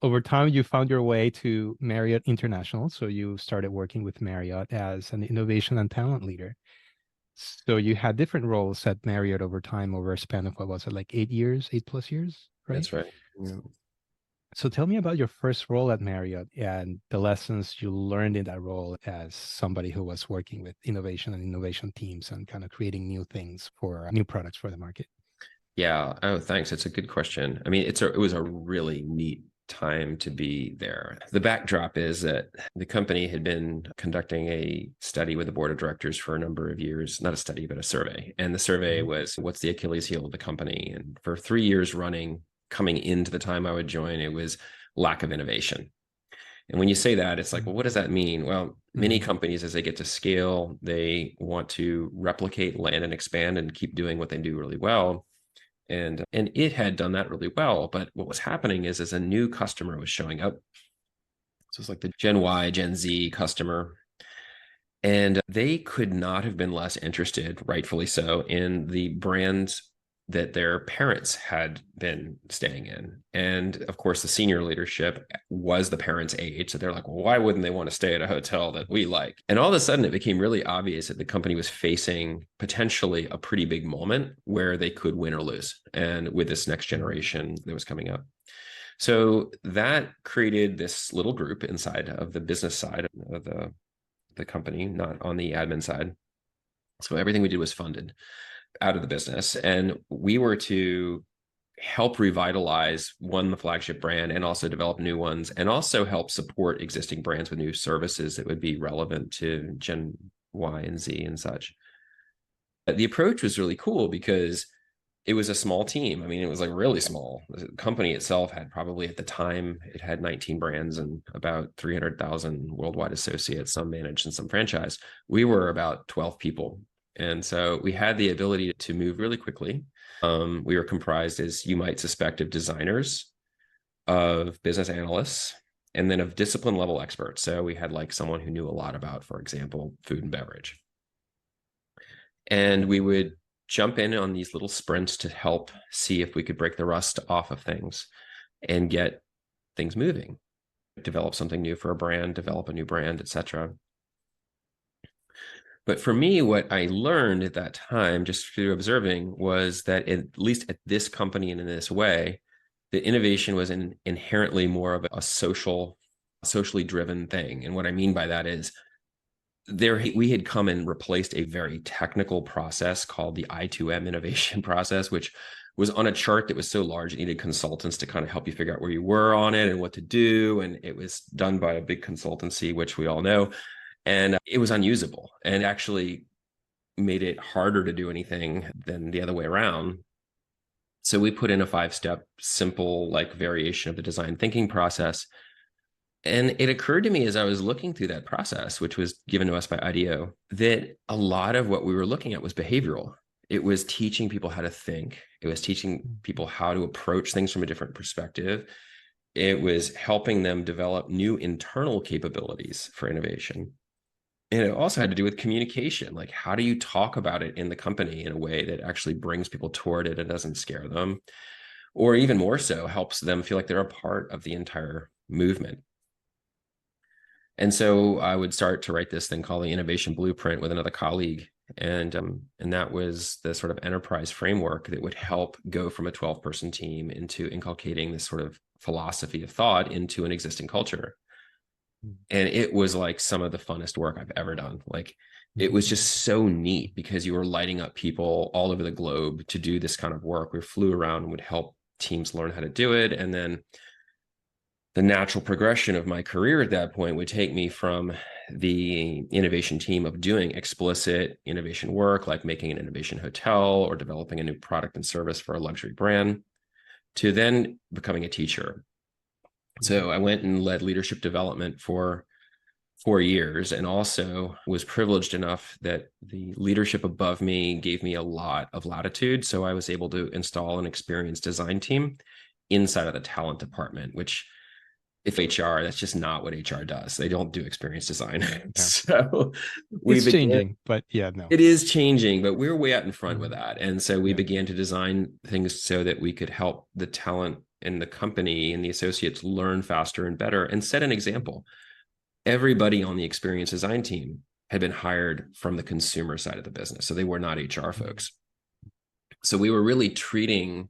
over time, you found your way to Marriott International. So you started working with Marriott as an innovation and talent leader. So you had different roles at Marriott over time, over a span of, what was it, like 8+ years, right? That's right. Yeah. So tell me about your first role at Marriott and the lessons you learned in that role as somebody who was working with innovation and innovation teams and kind of creating new things for new products for the market. Yeah. Oh, thanks. It's a good question. I mean, it was a really neat time to be there. The backdrop is that the company had been conducting a study with the board of directors for a number of years, not a study, but a survey. And the survey was, what's the Achilles heel of the company? And for 3 years running, coming into the time I would join, it was lack of innovation. And when you say that, it's like, well, what does that mean? Well, many companies, as they get to scale, they want to replicate, land, and expand and keep doing what they do really well. And it had done that really well. But what was happening is, as a new customer was showing up, so it's like the Gen Y, Gen Z customer, and they could not have been less interested, rightfully so, in the brands that their parents had been staying in. And of course, the senior leadership was the parents' age. So they're like, well, why wouldn't they want to stay at a hotel that we like? And all of a sudden, it became really obvious that the company was facing potentially a pretty big moment where they could win or lose. And with this next generation that was coming up. So that created this little group inside of the business side of the company, not on the admin side. So everything we did was funded out of the business. And we were to help revitalize the flagship brand, and also develop new ones, and also help support existing brands with new services that would be relevant to Gen Y and Z and such. The approach was really cool because it was a small team. I mean, it was like really small. The company itself had probably, at the time, it had 19 brands and about 300,000 worldwide associates, some managed and some franchise. We were about 12 people. And so we had the ability to move really quickly. We were comprised, as you might suspect, of designers, of business analysts, and then of discipline level experts. So we had like someone who knew a lot about, for example, food and beverage. And we would jump in on these little sprints to help see if we could break the rust off of things and get things moving, develop something new for a brand, develop a new brand, etc. But for me, what I learned at that time, just through observing, was that at least at this company and in this way, the innovation was inherently more of a socially driven thing. And what I mean by that is, we had come and replaced a very technical process called the I2M innovation process, which was on a chart that was so large it needed consultants to kind of help you figure out where you were on it and what to do. And it was done by a big consultancy, which we all know. And it was unusable, and actually made it harder to do anything than the other way around. So we put in a 5-step, simple, like, variation of the design thinking process. And it occurred to me as I was looking through that process, which was given to us by IDEO, that a lot of what we were looking at was behavioral. It was teaching people how to think. It was teaching people how to approach things from a different perspective. It was helping them develop new internal capabilities for innovation. And it also had to do with communication. Like, how do you talk about it in the company in a way that actually brings people toward it and doesn't scare them? Or even more so, helps them feel like they're a part of the entire movement. And so I would start to write this thing called the Innovation Blueprint with another colleague. And that was the sort of enterprise framework that would help go from a 12-person team into inculcating this sort of philosophy of thought into an existing culture. And it was like some of the funnest work I've ever done. Like, it was just so neat because you were lighting up people all over the globe to do this kind of work. We flew around and would help teams learn how to do it. And then the natural progression of my career at that point would take me from the innovation team of doing explicit innovation work, like making an innovation hotel or developing a new product and service for a luxury brand, to then becoming a teacher. So I went and led leadership development for 4 years, and also was privileged enough that the leadership above me gave me a lot of latitude. So I was able to install an experienced design team inside of the talent department, which, if HR, that's just not what HR does. They don't do experience design. Yeah. So It's changing, but yeah, no. It is changing, but we're way out in front with Mhm. that. And so we Yeah. began to design things so that we could help the talent in the company and the associates learn faster and better, and set an example. Everybody on the experience design team had been hired from the consumer side of the business. So they were not HR folks. So we were beginning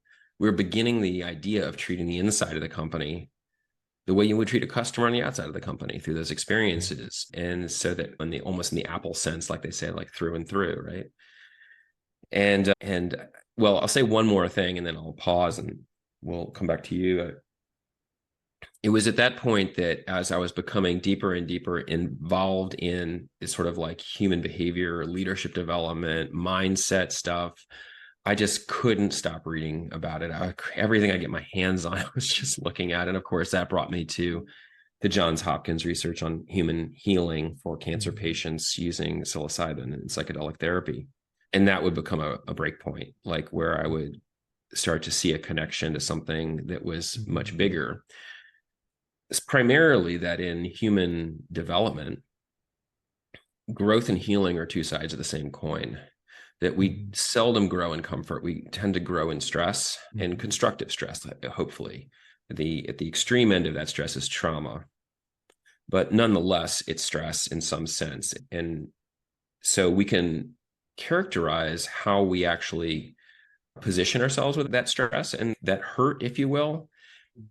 the idea of treating the inside of the company the way you would treat a customer on the outside of the company through those experiences. And so that almost in the Apple sense, like they say, like through and through, right? And well, I'll say one more thing and then I'll pause and we'll come back to you. it was at that point that as I was becoming deeper and deeper involved in this sort of like human behavior, leadership development, mindset stuff, I just couldn't stop reading about it. Everything I get my hands on, I was just looking at. And of course, that brought me to the Johns Hopkins research on human healing for cancer patients using psilocybin and psychedelic therapy. And that would become a break point, like where I would start to see a connection to something that was much bigger. It's primarily that in human development, growth and healing are two sides of the same coin, that we seldom grow in comfort. We tend to grow in stress and constructive stress, hopefully. At the extreme end of that stress is trauma, but nonetheless, it's stress in some sense. And so we can characterize how we actually position ourselves with that stress and that hurt, if you will,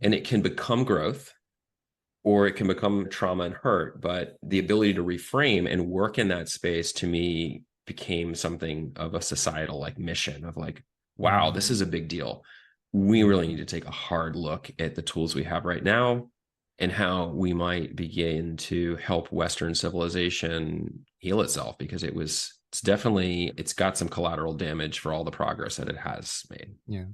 and it can become growth or it can become trauma and hurt. But the ability to reframe and work in that space, to me, became something of a societal like mission of like, wow, this is a big deal. We really need to take a hard look at the tools we have right now and how we might begin to help Western civilization heal itself, because it's got some collateral damage for all the progress that it has made. Yeah.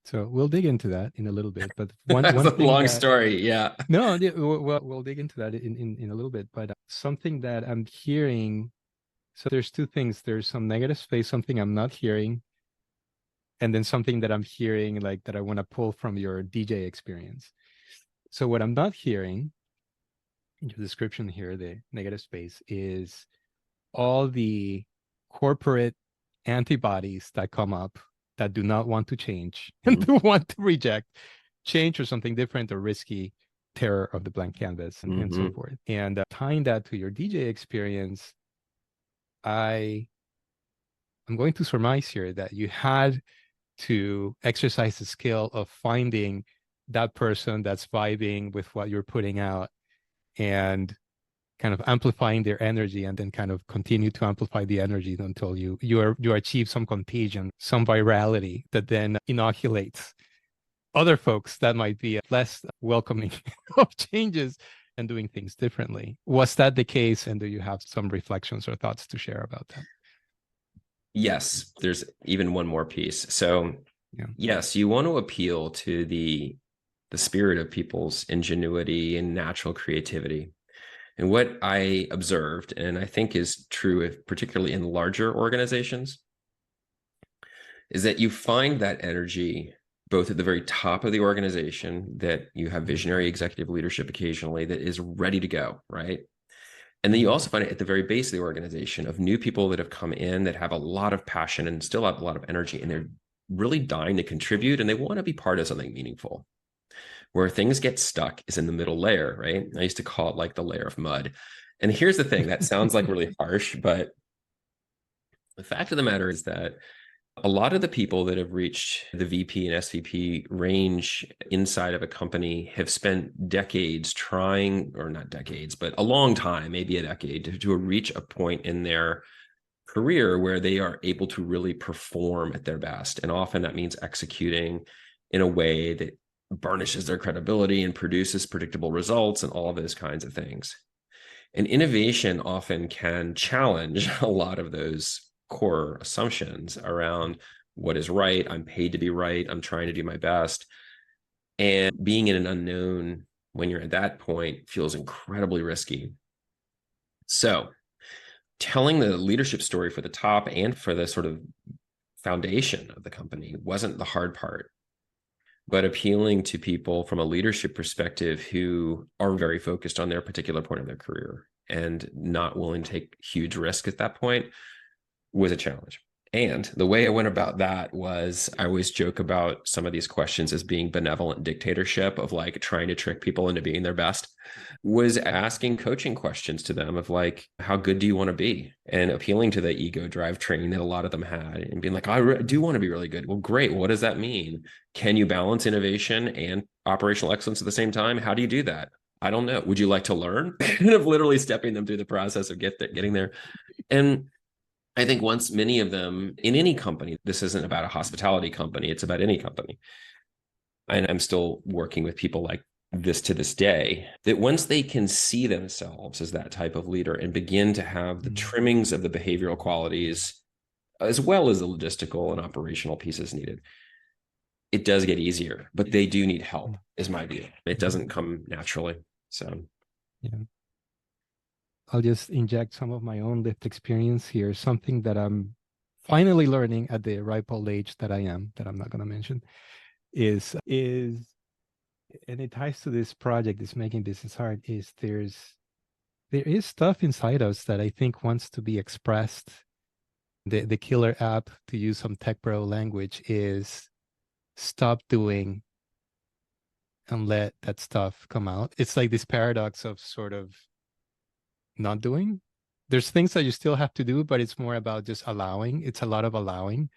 So we'll dig into that in a little bit, but That's one a thing long story. Yeah. No, we'll dig into that in a little bit, but something that I'm hearing. So there's two things. There's some negative space, something I'm not hearing, and then something that I'm hearing, like that I want to pull from your DJ experience. So what I'm not hearing in your description here, the negative space, is all the corporate antibodies that come up that do not want to change and do want to reject change or something different or risky, terror of the blank canvas, and so forth. And tying that to your DJ experience, I'm going to surmise here that you had to exercise the skill of finding that person that's vibing with what you're putting out and kind of amplifying their energy, and then kind of continue to amplify the energy until you achieve some contagion, some virality that then inoculates other folks that might be less welcoming of changes and doing things differently. Was that the case? And do you have some reflections or thoughts to share about that? Yes, there's even one more piece. So yes, you want to appeal to the spirit of people's ingenuity and natural creativity. And what I observed, and I think is true, particularly in larger organizations, is that you find that energy both at the very top of the organization, that you have visionary executive leadership occasionally that is ready to go, right? And then you also find it at the very base of the organization of new people that have come in that have a lot of passion and still have a lot of energy, and they're really dying to contribute and they want to be part of something meaningful. Where things get stuck is in the middle layer, right? I used to call it like the layer of mud. And here's the thing, that sounds like really harsh, but the fact of the matter is that a lot of the people that have reached the VP and SVP range inside of a company have spent decades trying, or not decades, but a long time, maybe a decade, to reach a point in their career where they are able to really perform at their best. And often that means executing in a way that burnishes their credibility and produces predictable results and all of those kinds of things. And innovation often can challenge a lot of those core assumptions around what is right. I'm paid to be right. I'm trying to do my best. And being in an unknown when you're at that point feels incredibly risky. So telling the leadership story for the top and for the sort of foundation of the company wasn't the hard part, but appealing to people from a leadership perspective who are very focused on their particular point of their career and not willing to take huge risk at that point was a challenge. And the way I went about that was, I always joke about some of these questions as being benevolent dictatorship of like trying to trick people into being their best, was asking coaching questions to them of like, how good do you want to be? And appealing to the ego drive training that a lot of them had and being like, I do want to be really good. Well, great. What does that mean? Can you balance innovation and operational excellence at the same time? How do you do that? I don't know. Would you like to learn? Kind of literally stepping them through the process of getting there. And I think once many of them in any company, this isn't about a hospitality company, it's about any company. And I'm still working with people like this to this day, that once they can see themselves as that type of leader and begin to have the Mm. trimmings of the behavioral qualities as well as the logistical and operational pieces needed, it does get easier, but they do need help, Mm. is my view. It doesn't come naturally. So, Yeah. I'll just inject some of my own lived experience here, something that I'm finally learning at the ripe old age that I am, that I'm not going to mention, is and it ties to this project, this making business hard, is there is stuff inside us that I think wants to be expressed. The killer app, to use some tech bro language, is stop doing and let that stuff come out. It's like this paradox of sort of not doing. There's things that you still have to do, but it's more about just allowing. It's a lot of allowing,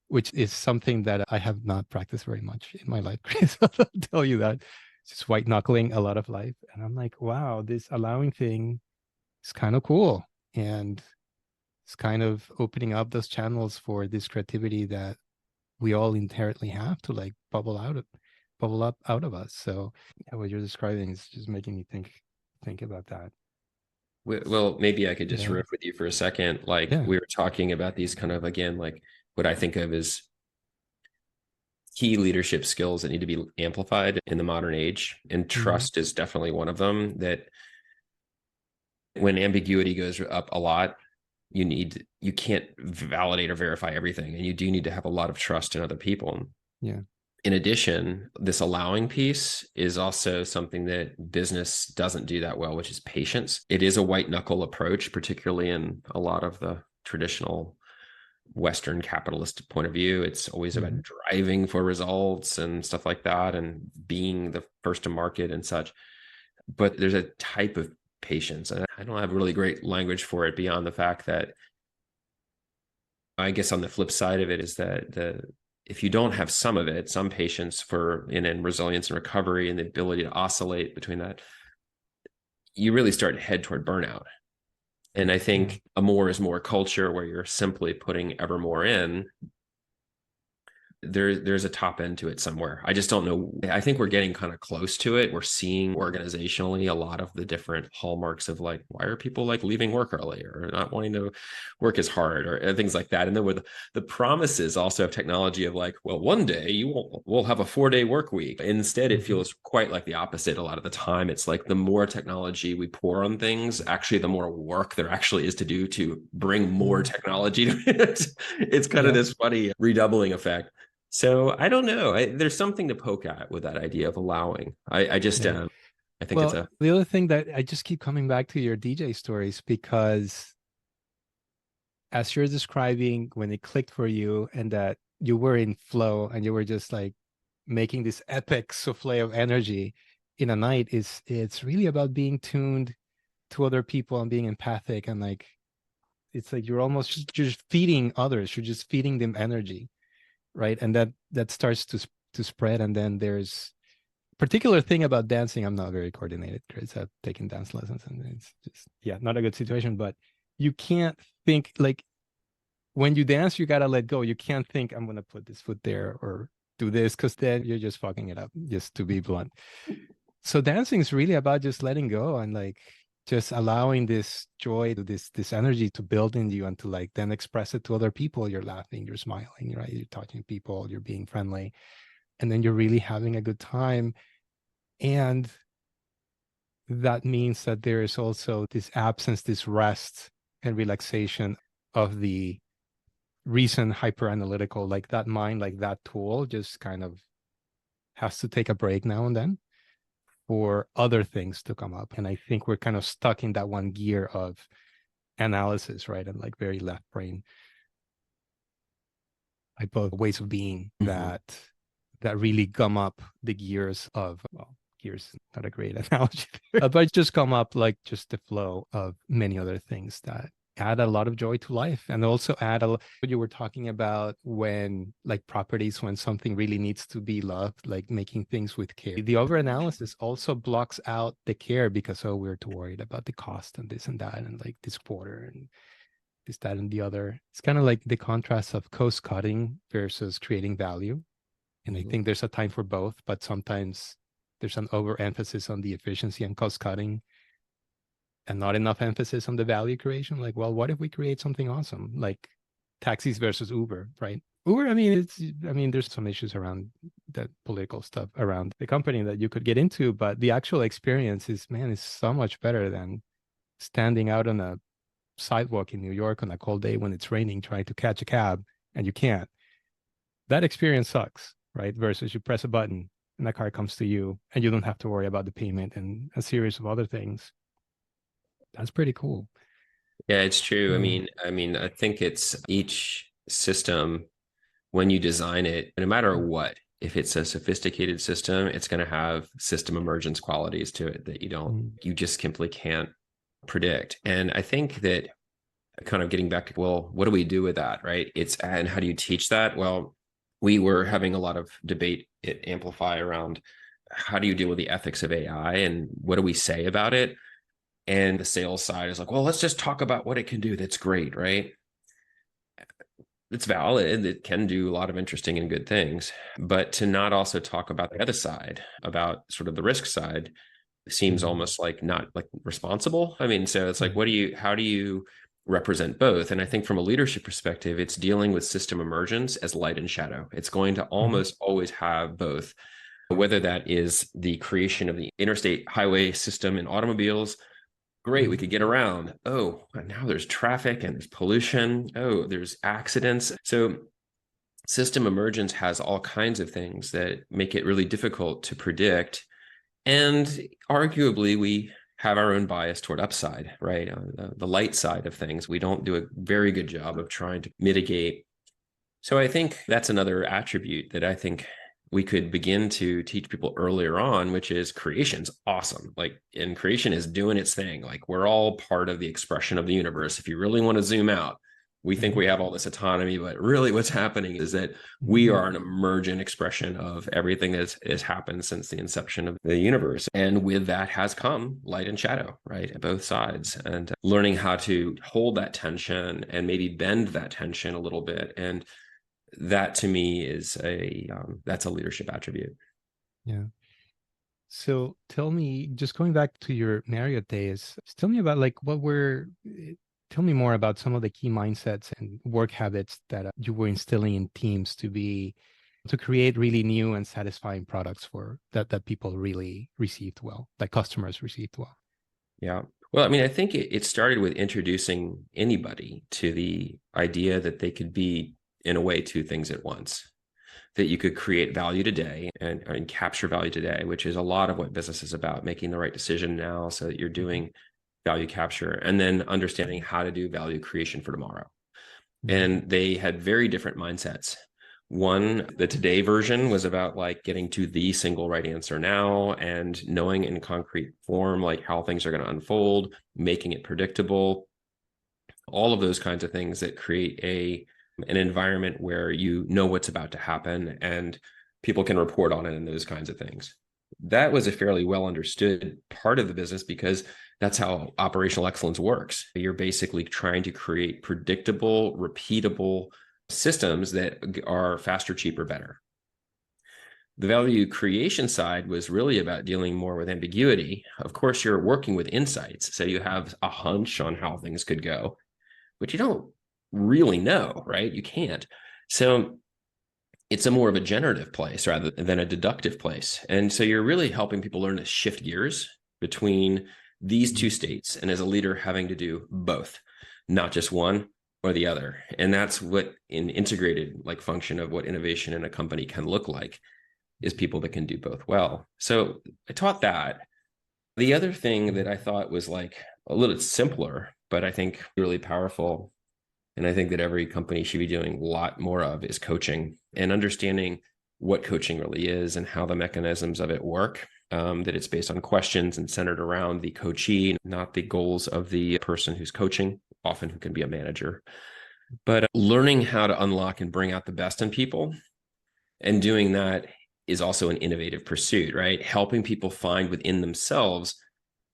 which is something that I have not practiced very much in my life, Chris. I'll tell you that. Just white knuckling a lot of life. And I'm like, wow, this allowing thing is kind of cool. And it's kind of opening up those channels for this creativity that we all inherently have to like bubble up out of us. So yeah, what you're describing is just making me think about that. well, maybe I could just Yeah. riff with you for a second. Like Yeah. we were talking about these kind of, again, like what I think of as key leadership skills that need to be amplified in the modern age. And Mm-hmm. trust is definitely one of them. That when ambiguity goes up a lot, you can't validate or verify everything. And you do need to have a lot of trust in other people. Yeah. In addition, this allowing piece is also something that business doesn't do that well, which is patience. It is a white knuckle approach, particularly in a lot of the traditional Western capitalist point of view. It's always about Mm-hmm. driving for results and stuff like that and being the first to market and such. But there's a type of patience, and I don't have really great language for it beyond the fact that I guess on the flip side of it is that the if you don't have some of it, some patience for in resilience and recovery and the ability to oscillate between that, you really start to head toward burnout. And I Yeah. think a more is more culture where you're simply putting ever more in, there's a top end to it somewhere. I just don't know. I think we're getting kind of close to it. We're seeing organizationally a lot of the different hallmarks of like, why are people like leaving work early or not wanting to work as hard or things like that. And then with the promises also of technology of like, well, one day we'll have a 4-day work week. Instead, it Mm-hmm. feels quite like the opposite a lot of the time. It's like the more technology we pour on things, actually, the more work there actually is to do to bring more Mm-hmm. technology to it. It's kind of Yeah. this funny redoubling effect. So I don't know. There's something to poke at with that idea of allowing. I just Yeah. I think it's Well, a the other thing that I just keep coming back to your DJ stories, because as you're describing when it clicked for you and that you were in flow and you were just like making this epic souffle of energy in a night, is it's really about being tuned to other people and being empathic, and like it's like you're almost just feeding others, you're just feeding them energy, right? And that starts to spread. And then there's particular thing about dancing. I'm not very coordinated, Chris. I've taken dance lessons and it's just, yeah, not a good situation. But you can't think like when you dance, you got to let go. You can't think, I'm going to put this foot there or do this, because then you're just fucking it up, just to be blunt. So dancing is really about just letting go and like just allowing this joy, this energy to build in you and to like then express it to other people. You're laughing, you're smiling, right? You're touching people, you're being friendly, and then you're really having a good time. And that means that there is also this absence, this rest and relaxation of the recent hyper analytical, like that mind, like that tool just kind of has to take a break now and then for other things to come up. And I think we're kind of stuck in that one gear of analysis, right? And like very left brain type of ways of being Mhm. that really gum up the gears of, well, gears is not a great analogy, but just come up like just the flow of many other things that add a lot of joy to life, and also add a lot what you were talking about when like properties, when something really needs to be loved, like making things with care. The overanalysis also blocks out the care because, oh, we're too worried about the cost and this and that and like this quarter and this, that, and the other. It's kind of like the contrast of cost cutting versus creating value. And I think there's a time for both, but sometimes there's an overemphasis on the efficiency and cost cutting and not enough emphasis on the value creation. Like, well, what if we create something awesome, like taxis versus Uber, right? Uber, I mean, there's some issues around that political stuff around the company that you could get into, but the actual experience is, man, is so much better than standing out on a sidewalk in New York on a cold day when it's raining, trying to catch a cab and you can't. That experience sucks, right? Versus you press a button and the car comes to you and you don't have to worry about the payment and a series of other things. That's pretty cool. Yeah, it's true. I Mm, mean, I think it's each system when you design it, no matter what, if it's a sophisticated system, it's going to have system emergence qualities to it that mm, you just simply can't predict. And I think that kind of getting back to, well, what do we do with that, right? And how do you teach that? Well, we were having a lot of debate at Amplify around how do you deal with the ethics of AI and what do we say about it? And the sales side is like, well, let's just talk about what it can do. That's great, right? It's valid. It can do a lot of interesting and good things. But to not also talk about the other side, about sort of the risk side, seems mm, almost like not like responsible. I mean, so it's like, mm, how do you represent both? And I think from a leadership perspective, it's dealing with system emergence as light and shadow. It's going to mm, almost always have both, whether that is the creation of the interstate highway system in automobiles. Great, we mm, could get around. Oh, now there's traffic and there's pollution. Oh, there's accidents. So system emergence has all kinds of things that make it really difficult to predict. And arguably, we have our own bias toward upside, right? The light side of things, we don't do a very good job of trying to mitigate. So I think that's another attribute that I think we could begin to teach people earlier on, which is creation's awesome. Like, and creation is doing its thing. Like, we're all part of the expression of the universe. If you really want to zoom out, we think mm, we have all this autonomy, but really what's happening is that we mm, are an emergent expression of everything that has happened since the inception of the universe. And with that has come light and shadow, right? At both sides. And learning how to hold that tension and maybe bend that tension a little bit. And that to me is that's a leadership attribute. yeah. So tell me, just going back to your Marriott days, just tell me about like tell me more about some of the key mindsets and work habits that you were instilling in teams to create really new and satisfying products for that people really received well, that customers received well. Yeah. Well, I mean, I think it started with introducing anybody to the idea that they could be, in a way, two things at once. That you could create value today and capture value today, which is a lot of what business is about, making the right decision now so that you're Mhm, doing value capture and then understanding how to do value creation for tomorrow. mhm, And they had very different mindsets. One, the today version was about like getting to the single right answer now and knowing in concrete form like how things are going to unfold, making it predictable, all of those kinds of things that create an environment where you know what's about to happen and people can report on it and those kinds of things. That was a fairly well understood part of the business because that's how operational excellence works. You're basically trying to create predictable, repeatable systems that are faster, cheaper, better. The value creation side was really about dealing more with ambiguity. Of course, you're working with insights, so you have a hunch on how things could go, but you don't really know, right? You can't. So it's a more of a generative place rather than a deductive place. And so you're really helping people learn to shift gears between these two mhm, states. And as a leader, having to do both, not just one or the other. And that's what an integrated like function of what innovation in a company can look like is people that can do both well. So I taught that. The other thing that mhm, I thought was like a little simpler, but I think really powerful, and I think that every company should be doing a lot more of, is coaching and understanding what coaching really is and how the mechanisms of it work. That it's based on questions and centered around the coachee, not the goals of the person who's coaching, often who can be a manager. But learning how to unlock and bring out the best in people and doing that is also an innovative pursuit, right? Helping people find within themselves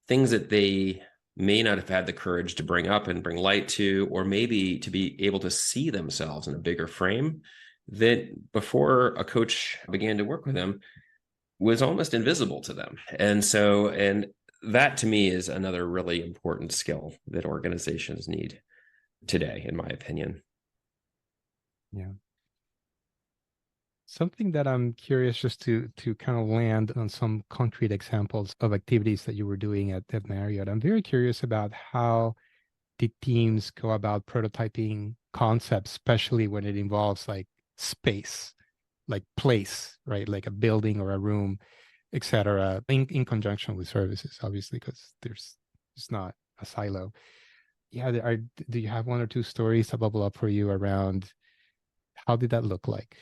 things that they may not have had the courage to bring up and bring light to, or maybe to be able to see themselves in a bigger frame that before a coach began to work with them was almost invisible to them. And that to me is another really important skill that organizations need today, in my opinion. Yeah. Something that I'm curious just to kind of land on some concrete examples of activities that you were doing at Marriott. I'm very curious about how the teams go about prototyping concepts, especially when it involves like space, like place, right? Like a building or a room, etc., in conjunction with services, obviously, because it's not a silo. Yeah, do you have one or two stories to bubble up for you around how did that look like?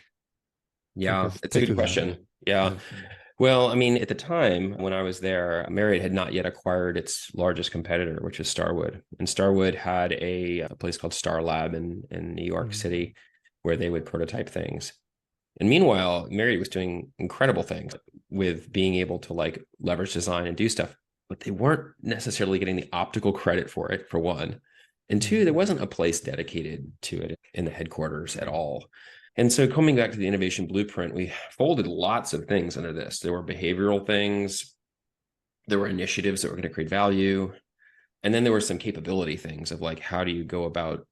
Take Yeah, us it's a take good to that. question. Yeah. Yeah. Well, I mean, at the time when I was there, Marriott had not yet acquired its largest competitor, which is Starwood. And Starwood had a place called Star Lab in New York Mm, City where they would prototype things. And meanwhile, Marriott was doing incredible things with being able to like leverage design and do stuff, but they weren't necessarily getting the optical credit for it, for one. And two, mm, there wasn't a place dedicated to it in the headquarters at all. And so coming back to the innovation blueprint, we folded lots of things under this. There were behavioral things, there were initiatives that were going to create value, and then there were some capability things of like, how do you go about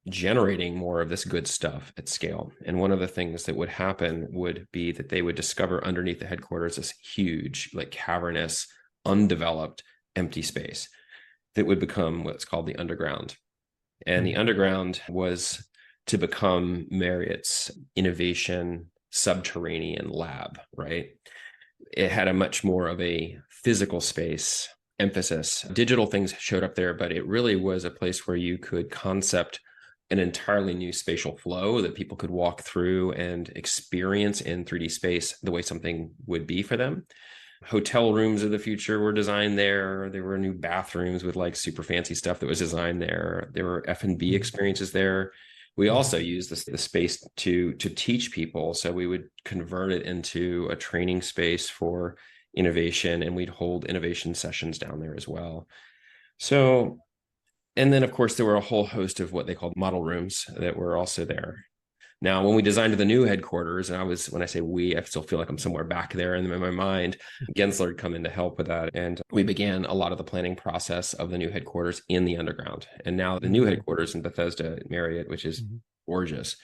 generating more of this good stuff at scale? And one of the things that would happen would be that they would discover underneath the headquarters this huge, like cavernous, undeveloped, empty space that would become what's called the underground. And the mm, underground was to become Marriott's innovation subterranean lab, right? It had a much more of a physical space emphasis. Digital things showed up there, but it really was a place where you could concept an entirely new spatial flow that people could walk through and experience in 3D space the way something would be for them. Hotel rooms of the future were designed there. There were new bathrooms with like super fancy stuff that was designed there. There were F&B mm, experiences there. We also mm, used the space to teach people. So we would convert it into a training space for innovation, and we'd hold innovation sessions down there as well. So, and then of course there were a whole host of what they called model rooms that were also there. Now, when we designed the new headquarters, and when I say we, I still feel like I'm somewhere back there in my mind. Gensler had come in to help with that. And we began a lot of the planning process of the new headquarters in the underground. And now the new mm, headquarters in Bethesda Marriott, which is mm. gorgeous,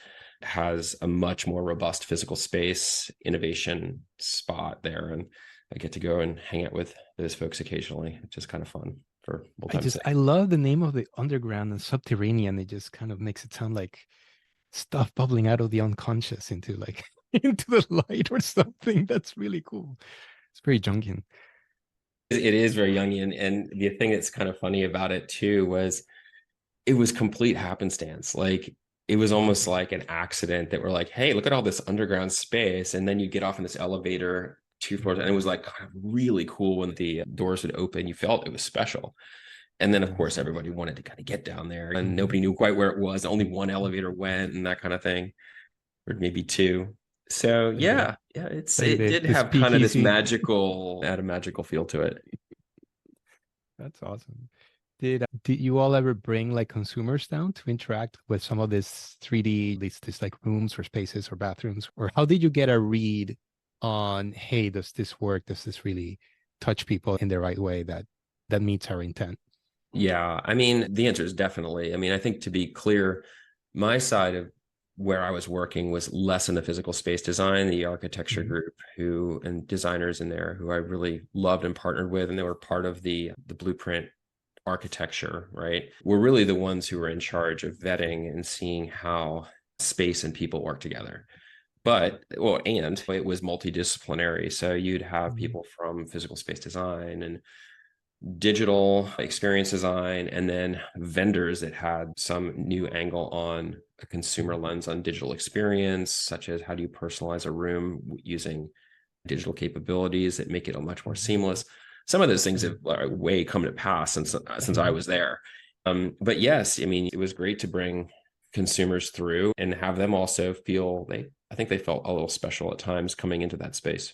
has a much more robust physical space innovation spot there. And I get to go and hang out with those folks occasionally, which is kind of fun for old time's I sake. love the name of the underground and subterranean. It just kind of makes it sound like stuff bubbling out of the unconscious into like into the light or something. That's really cool. It's very Jungian. It is very Jungian. And the thing that's kind of funny about it too was it was complete happenstance. Like it was almost Mm, like an accident that we're like, hey, look at all this underground space. And then you get off in this elevator 2 floors. And it mm, was like kind of really cool when the doors would open. You felt it was special. And then, of course, nice. everybody wanted to kind of get down there and Mhm. nobody knew quite where it was. Only one elevator went and that kind of thing, or maybe two. So Like yeah, like it did the have kind of this speakeasy. had a magical feel to it. That's awesome. Did you all ever bring like consumers down to interact with some of this 3D, these like rooms or spaces or bathrooms? Or how did you get a read on, hey, does this work? Does this really touch people in the right way that meets our intent? Yeah, I mean, the answer is definitely. I mean, I think to be clear, my side of where I was working was less in the physical space design, the architecture Mhm. group who and designers in there who I really loved and partnered with, and they were part of the blueprint architecture, right? We're really the ones who were in charge of vetting and seeing how space and people work together. But well, and it was multidisciplinary. So you'd have Mhm. people from physical space design and digital experience design, and then vendors that had some new angle on a consumer Mhm. lens on digital experience, such as how do you personalize a room using digital capabilities that make it a much more Mhm. seamless. Some of those things have Mhm. way come to pass since I Mhm. was there. But yes, I mean, it was great to bring consumers through and have them also feel I think they felt a little special at times coming into that space.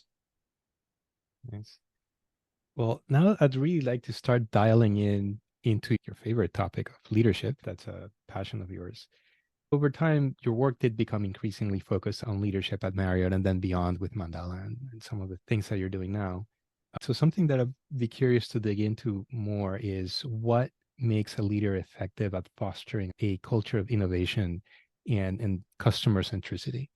Nice. Well, now I'd really like to start dialing in into your favorite topic of leadership. That's a passion of yours. Over time, your work did become increasingly focused on leadership at Marriott and then beyond with Mandala and some of the things that you're doing now. So something that I'd be curious to dig into more is what makes a leader effective at fostering a culture of innovation and customer centricity.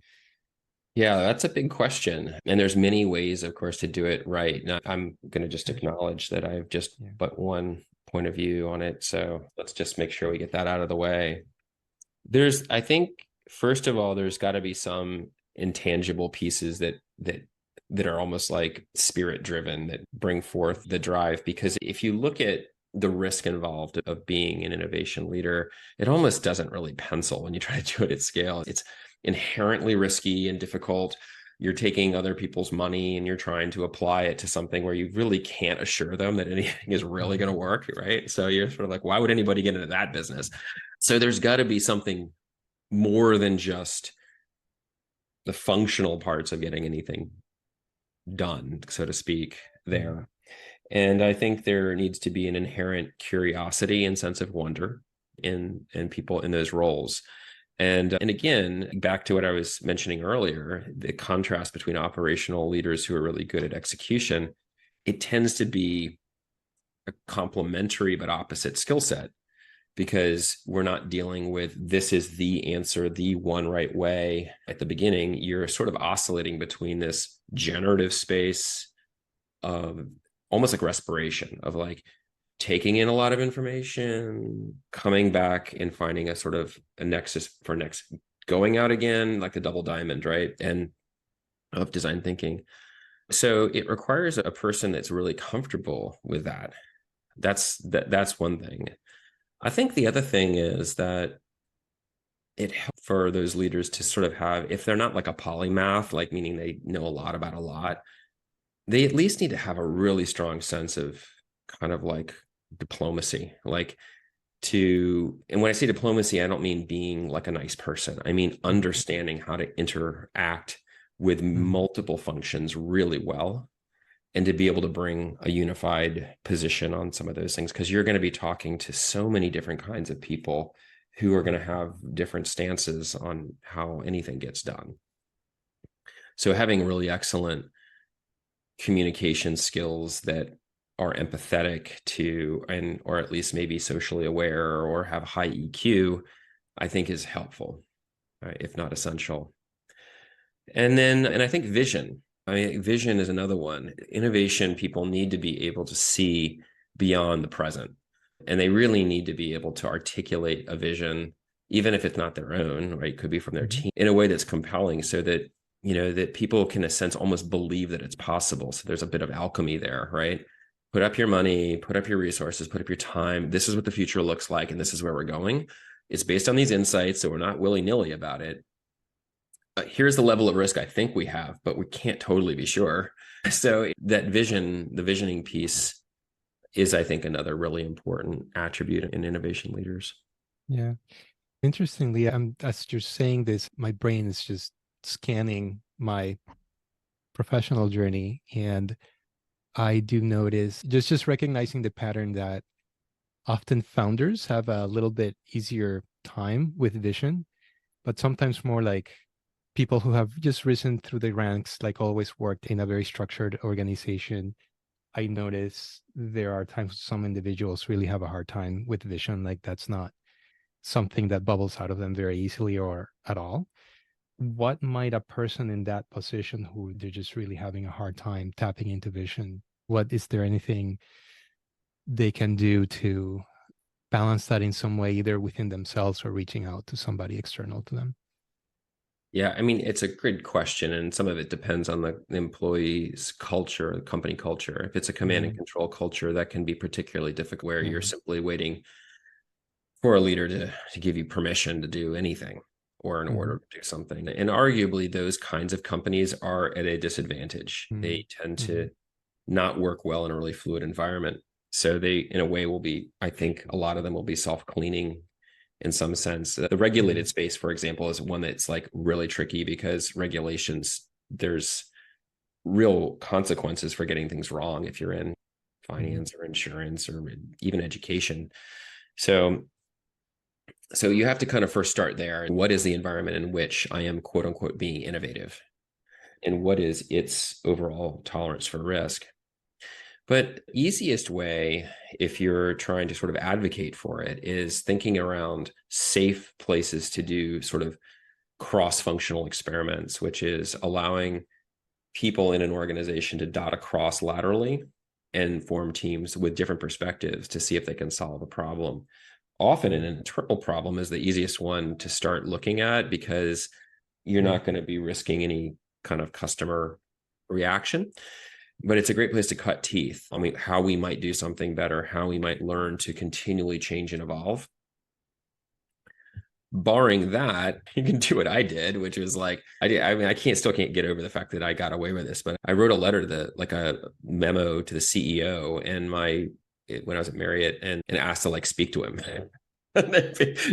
Yeah, that's a big question. And there's many ways, of course, to do it right. Now, I'm going to just Sure. acknowledge that I have just Yeah. but one point of view on it. So let's just make sure we get that out of the way. I think, first of all, there's got to be some intangible pieces that are almost like spirit driven that bring forth the drive. Because if you look at the risk involved of being an innovation leader, it almost doesn't really pencil when you try to do it at scale. It's inherently risky and difficult. You're taking other people's money and you're trying to apply it to something where you really can't assure them that anything is really going to work, right? So you're sort of like, why would anybody get into that business? So there's got to be something more than just the functional parts of getting anything done, so to speak, Mm-hmm. there. And I think there needs to be an inherent curiosity and sense of wonder in people in those roles. And again, back to what I was mentioning earlier, the contrast between operational leaders who are really good at execution, it tends to be a complementary but opposite skill set, because we're not dealing with this is the answer, the one right way. At the beginning, you're sort of oscillating between this generative space of almost like respiration, of like taking in a lot of information, coming back and finding a sort of a nexus for next, going out again, like the double diamond, right? And of design thinking. So it requires a person that's really comfortable with that. That's one thing. I think the other thing is that it helps for those leaders to sort of have, if they're not like a polymath, like meaning they know a lot about a lot, they at least need to have a really strong sense of kind of like diplomacy. Like and when I say diplomacy, I don't mean being like a nice person. I mean understanding how to interact with Mm-hmm. multiple functions really well, and to be able to bring a unified position on some of those things, because you're going to be talking to so many different kinds of people who are going to have different stances on how anything gets done. So having really excellent communication skills that are empathetic to, and or at least maybe socially aware or have high EQ, I think is helpful, right, if not essential. And I think vision. I mean, vision is another one. Innovation people need to be able to see beyond the present. And they really need to be able to articulate a vision, even if it's not their own, right? It could be from their Mm-hmm. team, in a way that's compelling, so that, that people can, in a sense, almost believe that it's possible. So there's a bit of alchemy there, right? Put up your money, put up your resources, put up your time. This is what the future looks like, and this is where we're going. It's based on these insights, so we're not willy-nilly about it. Here's the level of risk I think we have, but we can't totally be sure. So that vision, the visioning piece, is, I think, another really important attribute in innovation leaders. Yeah. Interestingly, as you're saying this, my brain is just scanning my professional journey, and I do notice just recognizing the pattern that often founders have a little bit easier time with vision, but sometimes more like people who have just risen through the ranks, like always worked in a very structured organization. I notice there are times some individuals really have a hard time with vision, like that's not something that bubbles out of them very easily or at all. What might a person in that position who they're just really having a hard time tapping into vision, what is there anything they can do to balance that in some way, either within themselves or reaching out to somebody external to them? Yeah, I mean, it's a good question, and some of it depends on the employee's culture, the company culture. If it's a command and Mm, control culture, that can be particularly difficult, where yeah. you're simply waiting for a leader to give you permission to do anything or in Mm-hmm. order to do something. And arguably, those kinds of companies are at a disadvantage. Mm-hmm. They tend Mm-hmm. to not work well in a really fluid environment. So they, in a way, will be, I think a lot of them will be self-cleaning in some sense. The regulated space, for example, is one that's like really tricky, because regulations, there's real consequences for getting things wrong if you're in Mm-hmm. finance or insurance or even education. So So you have to kind of first start there. What is the environment in which I am, quote unquote, being innovative? And what is its overall tolerance for risk? But easiest way, if you're trying to sort of advocate for it, is thinking around safe places to do sort of cross-functional experiments, which is allowing people in an organization to dot across laterally and form teams with different perspectives to see if they can solve a problem. Often an internal problem is the easiest one to start looking at because you're not going to be risking any kind of customer reaction. But it's a great place to cut teeth. I mean, how we might do something better, how we might learn to continually change and evolve. Barring that, you can do what I did, which was like, I still can't get over the fact that I got away with this, but I wrote a letter to like a memo to the CEO and when I was at Marriott and asked to like speak to him.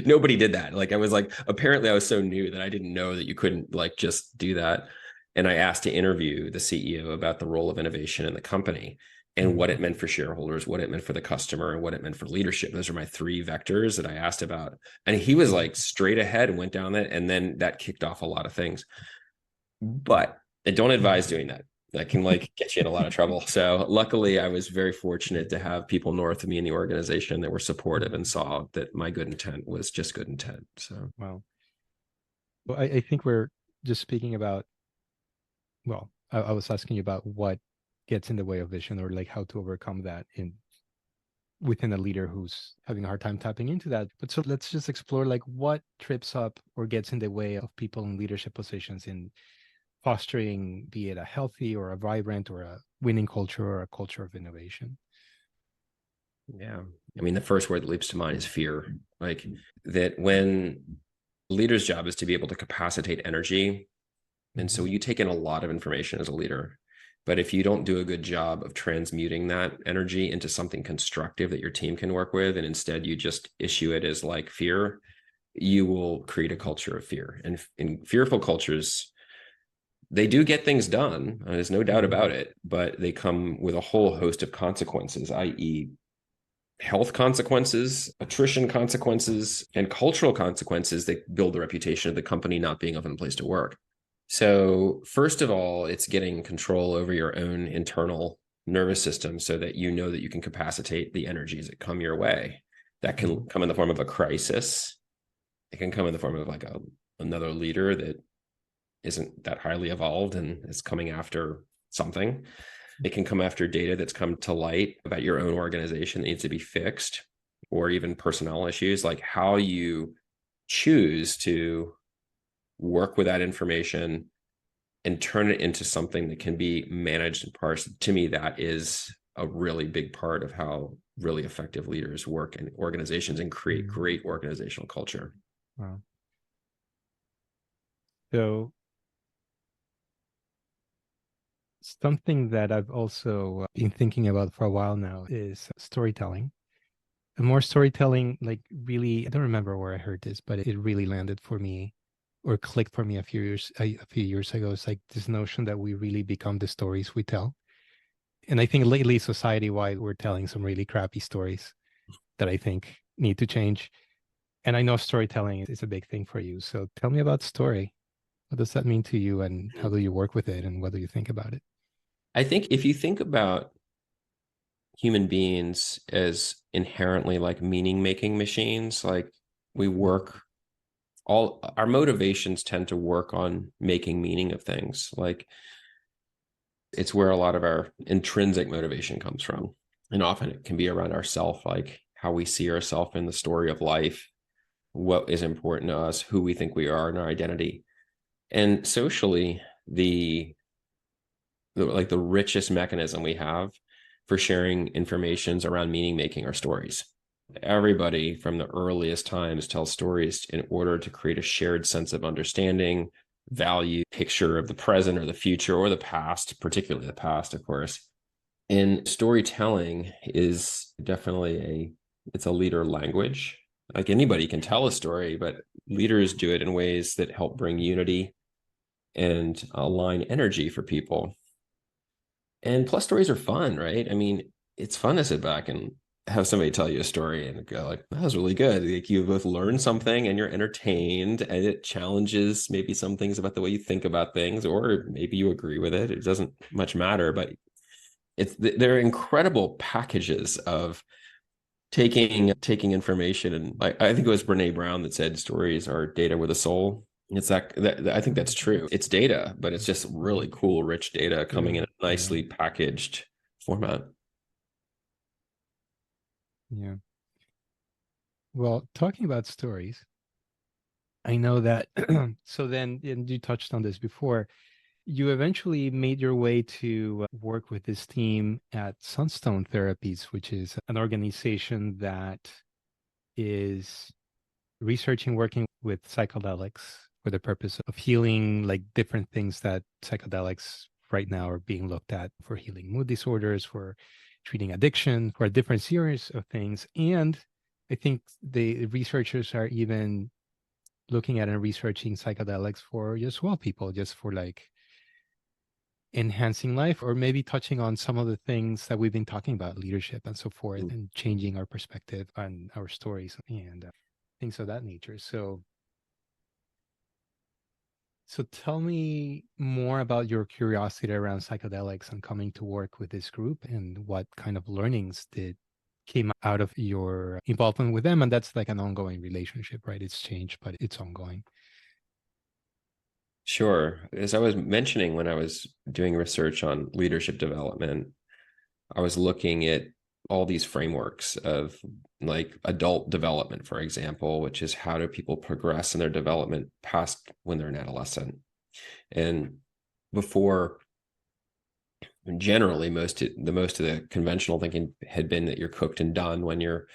Nobody did that. Like I was like, apparently I was so new that I didn't know that you couldn't like just do that. And I asked to interview the CEO about the role of innovation in the company and what it meant for shareholders, what it meant for the customer, and what it meant for leadership. Those are my three vectors that I asked about. And he was like straight ahead and went down that. And then that kicked off a lot of things. But I don't advise doing that. That can like get you in a lot of trouble. So luckily I was very fortunate to have people north of me in the organization that were supportive and saw that my good intent was just good intent. So, Wow. Well, I think we're just speaking about, well, I was asking you about what gets in the way of vision, or like how to overcome that within a leader who's having a hard time tapping into that. But so let's just explore like what trips up or gets in the way of people in leadership positions in fostering, be it a healthy or a vibrant or a winning culture or a culture of innovation. Yeah. I mean, the first word that leaps to mind is fear. Like that when leader's job is to be able to capacitate energy. And so you take in a lot of information as a leader. But if you don't do a good job of transmuting that energy into something constructive that your team can work with, and instead you just issue it as like fear, you will create a culture of fear. And in fearful cultures, they do get things done. There's no doubt about it, but they come with a whole host of consequences, i.e., health consequences, attrition consequences, and cultural consequences that build the reputation of the company not being a fun place to work. So first of all, it's getting control over your own internal nervous system so that you know that you can capacitate the energies that come your way. That can come in the form of a crisis. It can come in the form of like another leader that isn't that highly evolved and is coming after something. It can come after data that's come to light about your own organization that needs to be fixed, or even personnel issues, like how you choose to work with that information and turn it into something that can be managed and parsed. To me, that is a really big part of how really effective leaders work in organizations and create great organizational culture. Wow. So something that I've also been thinking about for a while now is storytelling. And more storytelling, like really, I don't remember where I heard this, but it really landed for me or clicked for me a few years ago. It's like this notion that we really become the stories we tell. And I think lately, society-wide, we're telling some really crappy stories that I think need to change. And I know storytelling is a big thing for you. So tell me about story. What does that mean to you, and how do you work with it, and what do you think about it? I think if you think about human beings as inherently like meaning-making machines, like we work, all our motivations tend to work on making meaning of things. Like it's where a lot of our intrinsic motivation comes from. And often it can be around ourself, like how we see ourselves in the story of life, what is important to us, who we think we are, and our identity. And socially, the richest mechanism we have for sharing informations around meaning making are stories. Everybody from the earliest times tells stories in order to create a shared sense of understanding, value, picture of the present or the future or the past, particularly the past, of course. And storytelling is definitely it's a leader language. Like anybody can tell a story, but leaders do it in ways that help bring unity and align energy for people. And plus stories are fun, right? I mean, it's fun to sit back and have somebody tell you a story and go like, that was really good. Like you both learn something and you're entertained, and it challenges maybe some things about the way you think about things, or maybe you agree with it. It doesn't much matter, but they're incredible packages of taking information. And I think it was Brene Brown that said stories are data with a soul. It's that I think that's true. It's data, but it's just really cool, rich data coming in a nicely packaged format. Yeah. Well, talking about stories, I know that. So then, and you touched on this before, you eventually made your way to work with this team at Sunstone Therapies, which is an organization that is researching, working with psychedelics for the purpose of healing, like different things that psychedelics right now are being looked at for healing mood disorders, for treating addiction, for a different series of things. And I think the researchers are even looking at and researching psychedelics for just well people, just for like enhancing life, or maybe touching on some of the things that we've been talking about, leadership and so forth, and changing our perspective on our stories and things of that nature. So tell me more about your curiosity around psychedelics and coming to work with this group, and what kind of learnings did came out of your involvement with them. And that's like an ongoing relationship, right? It's changed, but it's ongoing. Sure. As I was mentioning, when I was doing research on leadership development, I was looking at all these frameworks of like adult development, for example, which is how do people progress in their development past when they're an adolescent. And before, generally, most of the conventional thinking had been that you're cooked and done when you're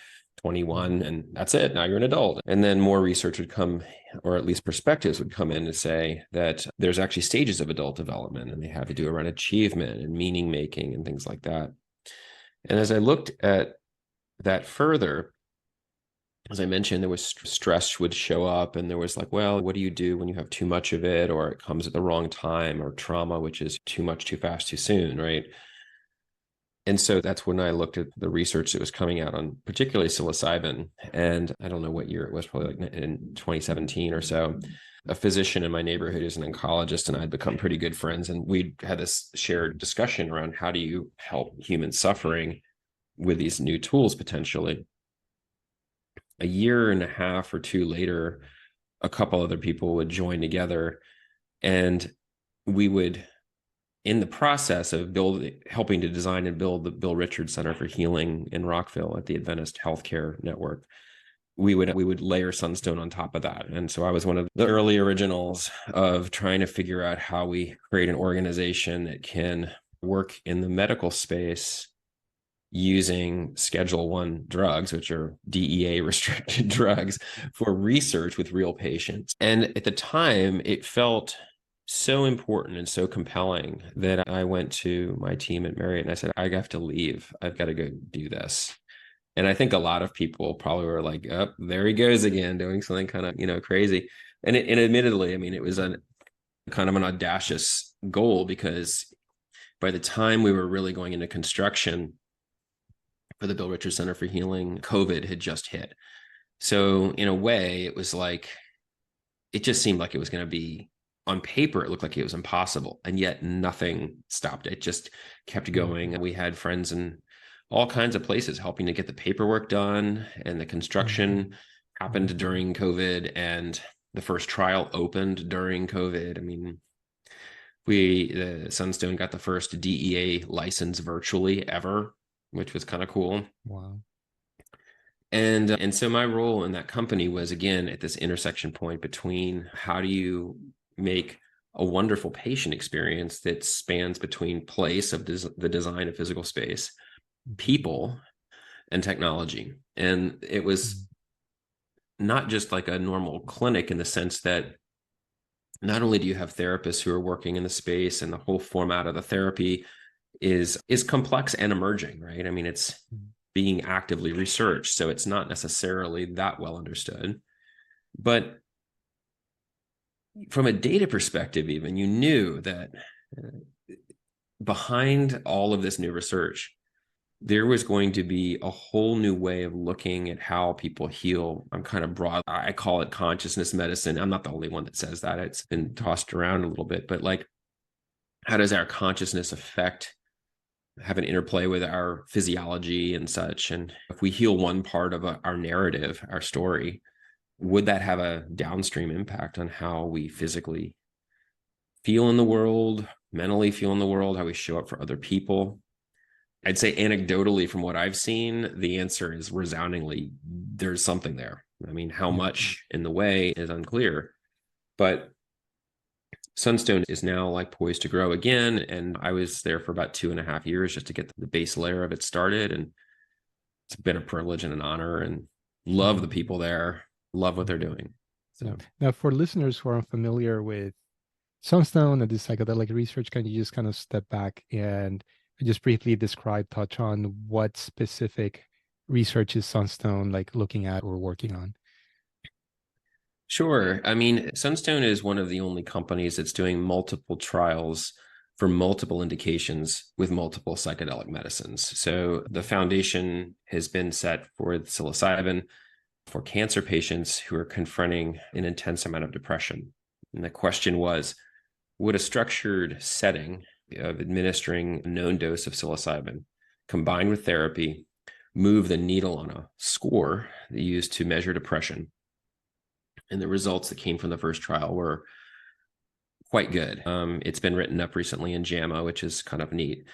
21 and that's it. Now you're an adult. And then more research would come, or at least perspectives would come in to say that there's actually stages of adult development, and they have to do around achievement and meaning making and things like that. And as I looked at that further, as I mentioned, there was stress would show up, and there was like, well, what do you do when you have too much of it, or it comes at the wrong time, or trauma, which is too much, too fast, too soon, right? And so that's when I looked at the research that was coming out on particularly psilocybin. And I don't know what year it was, probably like in 2017 or so. A physician in my neighborhood is an oncologist, and I'd become pretty good friends. And we had this shared discussion around how do you help human suffering with these new tools potentially. A year and a half or two later, a couple other people would join together, and we would, in the process of helping to design and build the Bill Richards Center for Healing in Rockville at the Adventist Healthcare Network, we would layer Sunstone on top of that. And so I was one of the early originals of trying to figure out how we create an organization that can work in the medical space using Schedule 1 drugs, which are DEA restricted drugs, for research with real patients. And at the time, it felt so important and so compelling that I went to my team at Marriott and I said, I have to leave. I've got to go do this. And I think a lot of people probably were like, oh, there he goes again, doing something kind of, crazy. And admittedly, I mean, it was a kind of an audacious goal, because by the time we were really going into construction for the Bill Richards Center for Healing, COVID had just hit. So in a way, it was like, it just seemed like it was going to be, on paper, it looked like it was impossible. And yet nothing stopped it. It just kept going. We had friends in all kinds of places helping to get the paperwork done. And the construction happened during COVID. And the first trial opened during COVID. I mean, the Sunstone got the first DEA license virtually ever, which was kind of cool. Wow. And so my role in that company was, again, at this intersection point between how do you make a wonderful patient experience that spans between place of the design of physical space, people, and technology. And it was not just like a normal clinic, in the sense that not only do you have therapists who are working in the space, and the whole format of the therapy is complex and emerging, right? I mean, it's being actively researched, so it's not necessarily that well understood. But from a data perspective, even, you knew that behind all of this new research, there was going to be a whole new way of looking at how people heal. I'm kind of broad. I call it consciousness medicine. I'm not the only one that says that. It's been tossed around a little bit, but like, how does our consciousness have an interplay with our physiology and such? And if we heal one part of our narrative, our story, would that have a downstream impact on how we physically feel in the world, mentally feel in the world, how we show up for other people? I'd say anecdotally from what I've seen, the answer is resoundingly, there's something there. I mean, how much in the way is unclear, but Sunstone is now like poised to grow again. And I was there for about 2.5 years just to get the base layer of it started. And it's been a privilege and an honor, and love the people there, love what they're doing. So now for listeners who are unfamiliar with Sunstone and this psychedelic research, can you just kind of step back and just briefly touch on what specific research is Sunstone like looking at or working on? Sure. I mean, Sunstone is one of the only companies that's doing multiple trials for multiple indications with multiple psychedelic medicines. So the foundation has been set for psilocybin for cancer patients who are confronting an intense amount of depression. And the question was, would a structured setting of administering a known dose of psilocybin combined with therapy move the needle on a score they used to measure depression? And the results that came from the first trial were quite good. It's been written up recently in JAMA, which is kind of neat,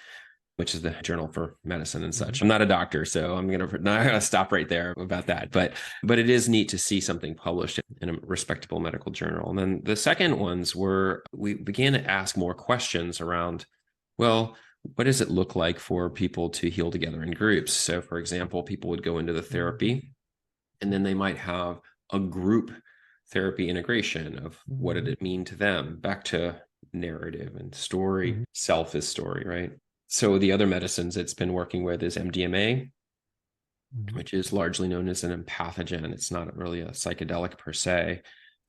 which is the Journal for Medicine and such. I'm not a doctor, so I'm gonna stop right there about that. But it is neat to see something published in a respectable medical journal. And then the second ones were, we began to ask more questions around, well, what does it look like for people to heal together in groups? So for example, people would go into the therapy and then they might have a group therapy integration of what did it mean to them, back to narrative and story. Self is story, right? So the other medicines it's been working with is MDMA, which is largely known as an empathogen. It's not really a psychedelic per se.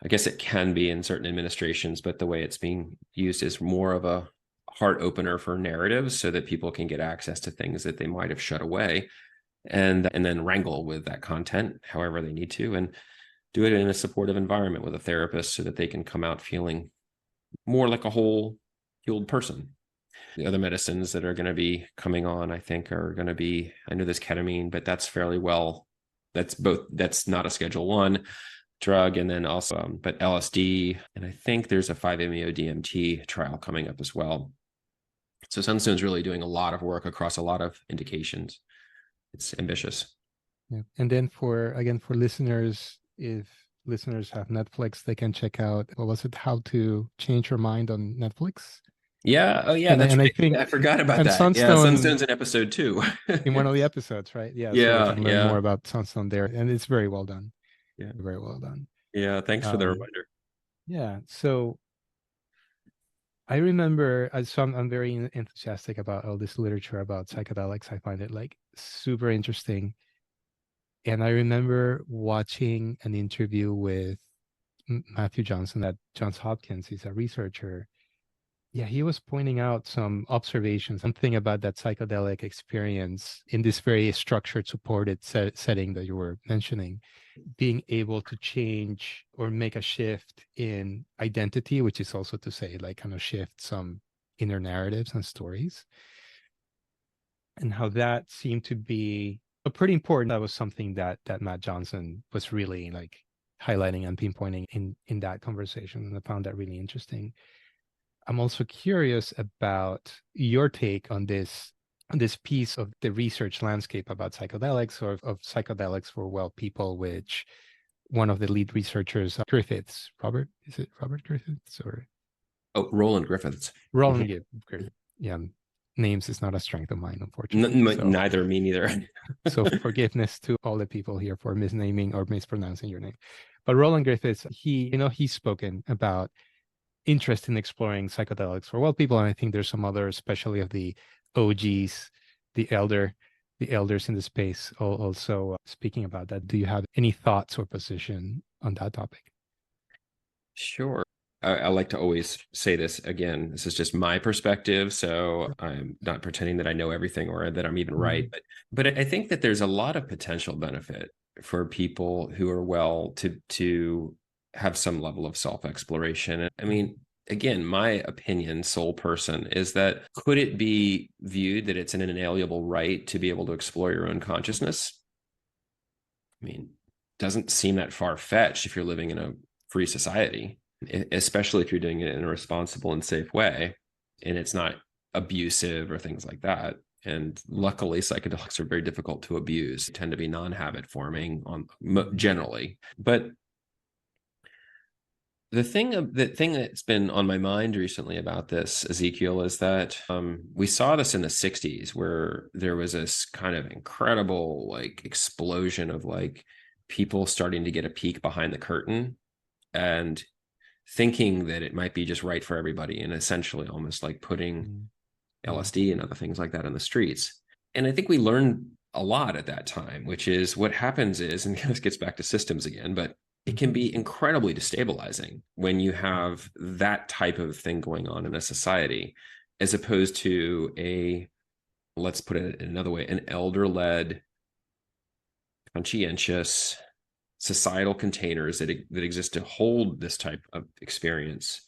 I guess it can be in certain administrations, but the way it's being used is more of a heart opener for narratives so that people can get access to things that they might have shut away, and then wrangle with that content however they need to, and do it in a supportive environment with a therapist so that they can come out feeling more like a whole healed person. The other medicines that are going to be coming on, I think, are going to be, I know there's ketamine, but that's that's not a Schedule 1 drug. And then also, but LSD, and I think there's a 5-MeO-DMT trial coming up as well. So Sunstone's really doing a lot of work across a lot of indications. It's ambitious. Yeah. And then for listeners, if listeners have Netflix, they can check out, what was it, How to Change Your Mind on Netflix? Yeah. Oh, yeah. And That's I right. think, I forgot about and that. Sunstone, Yeah, Sunstone's in episode 2. in one of the episodes, right? Yeah. So they Yeah. can learn more about Sunstone there, and it's very well done. Yeah. Very well done. Yeah. Thanks for the reminder. Yeah. So I remember, so I'm very enthusiastic about all this literature about psychedelics. I find it like super interesting. And I remember watching an interview with Matthew Johnson at Johns Hopkins. He's a researcher. Yeah, he was pointing out some observations, something about that psychedelic experience in this very structured, supported setting that you were mentioning, being able to change or make a shift in identity, which is also to say, like, kind of shift some inner narratives and stories, and how that seemed to be pretty important. That was something that Matt Johnson was really like highlighting and pinpointing in that conversation, and I found that really interesting. I'm also curious about your take on this piece of the research landscape about psychedelics, or of psychedelics for well people, which one of the lead researchers, Griffiths, is it Robert Griffiths or? Oh, Roland Griffiths. Roland Griffiths. Yeah, names is not a strength of mine, unfortunately. Neither, me neither. So forgiveness to all the people here for misnaming or mispronouncing your name. But Roland Griffiths, he's spoken about interest in exploring psychedelics for well people, and I think there's some other, especially of the OGs, the elders in the space, also speaking about that. Do you have any thoughts or position on that topic? Sure. I like to always say this again. This is just my perspective, so I'm not pretending that I know everything or that I'm even right. But I think that there's a lot of potential benefit for people who are well to have some level of self-exploration. I mean, again, my opinion, sole person, is that could it be viewed that it's an inalienable right to be able to explore your own consciousness? I mean, doesn't seem that far-fetched if you're living in a free society, especially if you're doing it in a responsible and safe way, and it's not abusive or things like that. And luckily, psychedelics are very difficult to abuse. They tend to be non-habit forming generally. But the thing that's been on my mind recently about this, Ezekiel, is that we saw this in the 60s, where there was this kind of incredible like explosion of like people starting to get a peek behind the curtain and thinking that it might be just right for everybody, and essentially almost like putting LSD and other things like that in the streets. And I think we learned a lot at that time, which is what happens is, and this gets back to systems again, but it can be incredibly destabilizing when you have that type of thing going on in a society, as opposed to let's put it another way, an elder-led, conscientious, societal containers that exist to hold this type of experience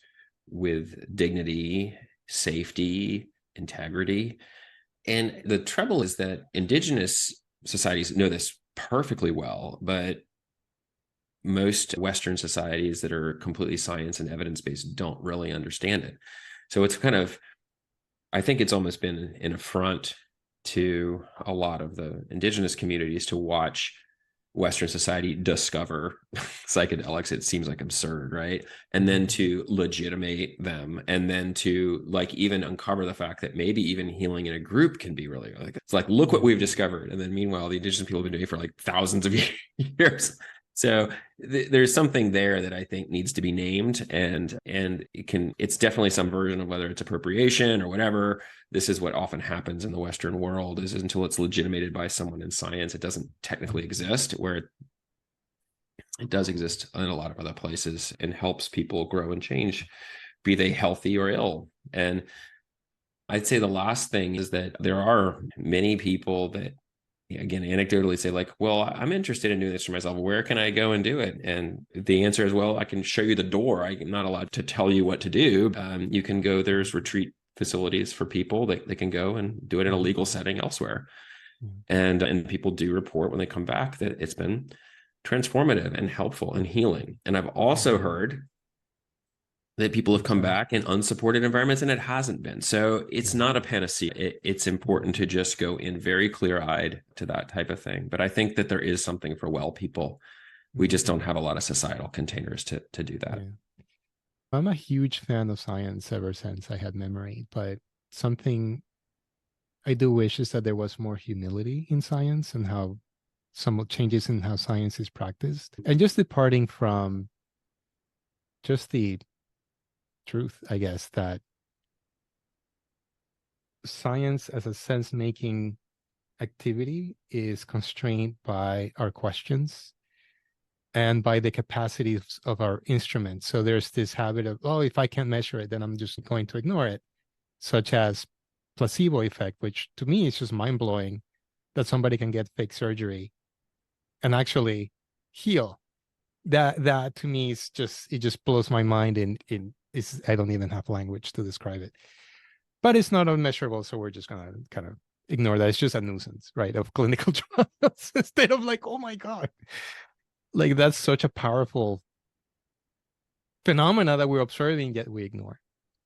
with dignity, safety, integrity. And the trouble is that indigenous societies know this perfectly well, but most Western societies that are completely science and evidence-based don't really understand it. So it's kind of, I think it's almost been an affront to a lot of the indigenous communities to watch Western society discover psychedelics. It seems like absurd, right? And then to legitimate them, and then to like even uncover the fact that maybe even healing in a group can be really like, it's like, look what we've discovered. And then meanwhile, the indigenous people have been doing it for like thousands of years. So there's something there that I think needs to be named, and it's definitely some version of, whether it's appropriation or whatever. This is what often happens in the Western world, is until it's legitimated by someone in science, it doesn't technically exist, where it does exist in a lot of other places and helps people grow and change, be they healthy or ill. And I'd say the last thing is that there are many people that, again, anecdotally say like, well, I'm interested in doing this for myself. Where can I go and do it? And the answer is, well, I can show you the door. I'm not allowed to tell you what to do. You can go, there's retreat facilities for people that they can go and do it in a legal setting elsewhere. And people do report when they come back that it's been transformative and helpful and healing. And I've also heard that people have come back in unsupported environments and it hasn't been. So it's not a panacea. It's important to just go in very clear-eyed to that type of thing. But I think that there is something for well people. We just don't have a lot of societal containers to do that. Yeah. I'm a huge fan of science ever since I had memory, but something I do wish is that there was more humility in science and how some changes in how science is practiced, and just departing from just the truth, I guess, that science as a sense-making activity is constrained by our questions and by the capacities of our instruments. So there's this habit of, oh, if I can't measure it, then I'm just going to ignore it, such as placebo effect, which to me is just mind-blowing, that somebody can get fake surgery and actually heal. That to me is just, it just blows my mind. I don't even have language to describe it, but it's not unmeasurable. So we're just going to kind of ignore that. It's just a nuisance, right, of clinical trials instead of like, oh my God, like that's such a powerful phenomena that we're observing, yet we ignore,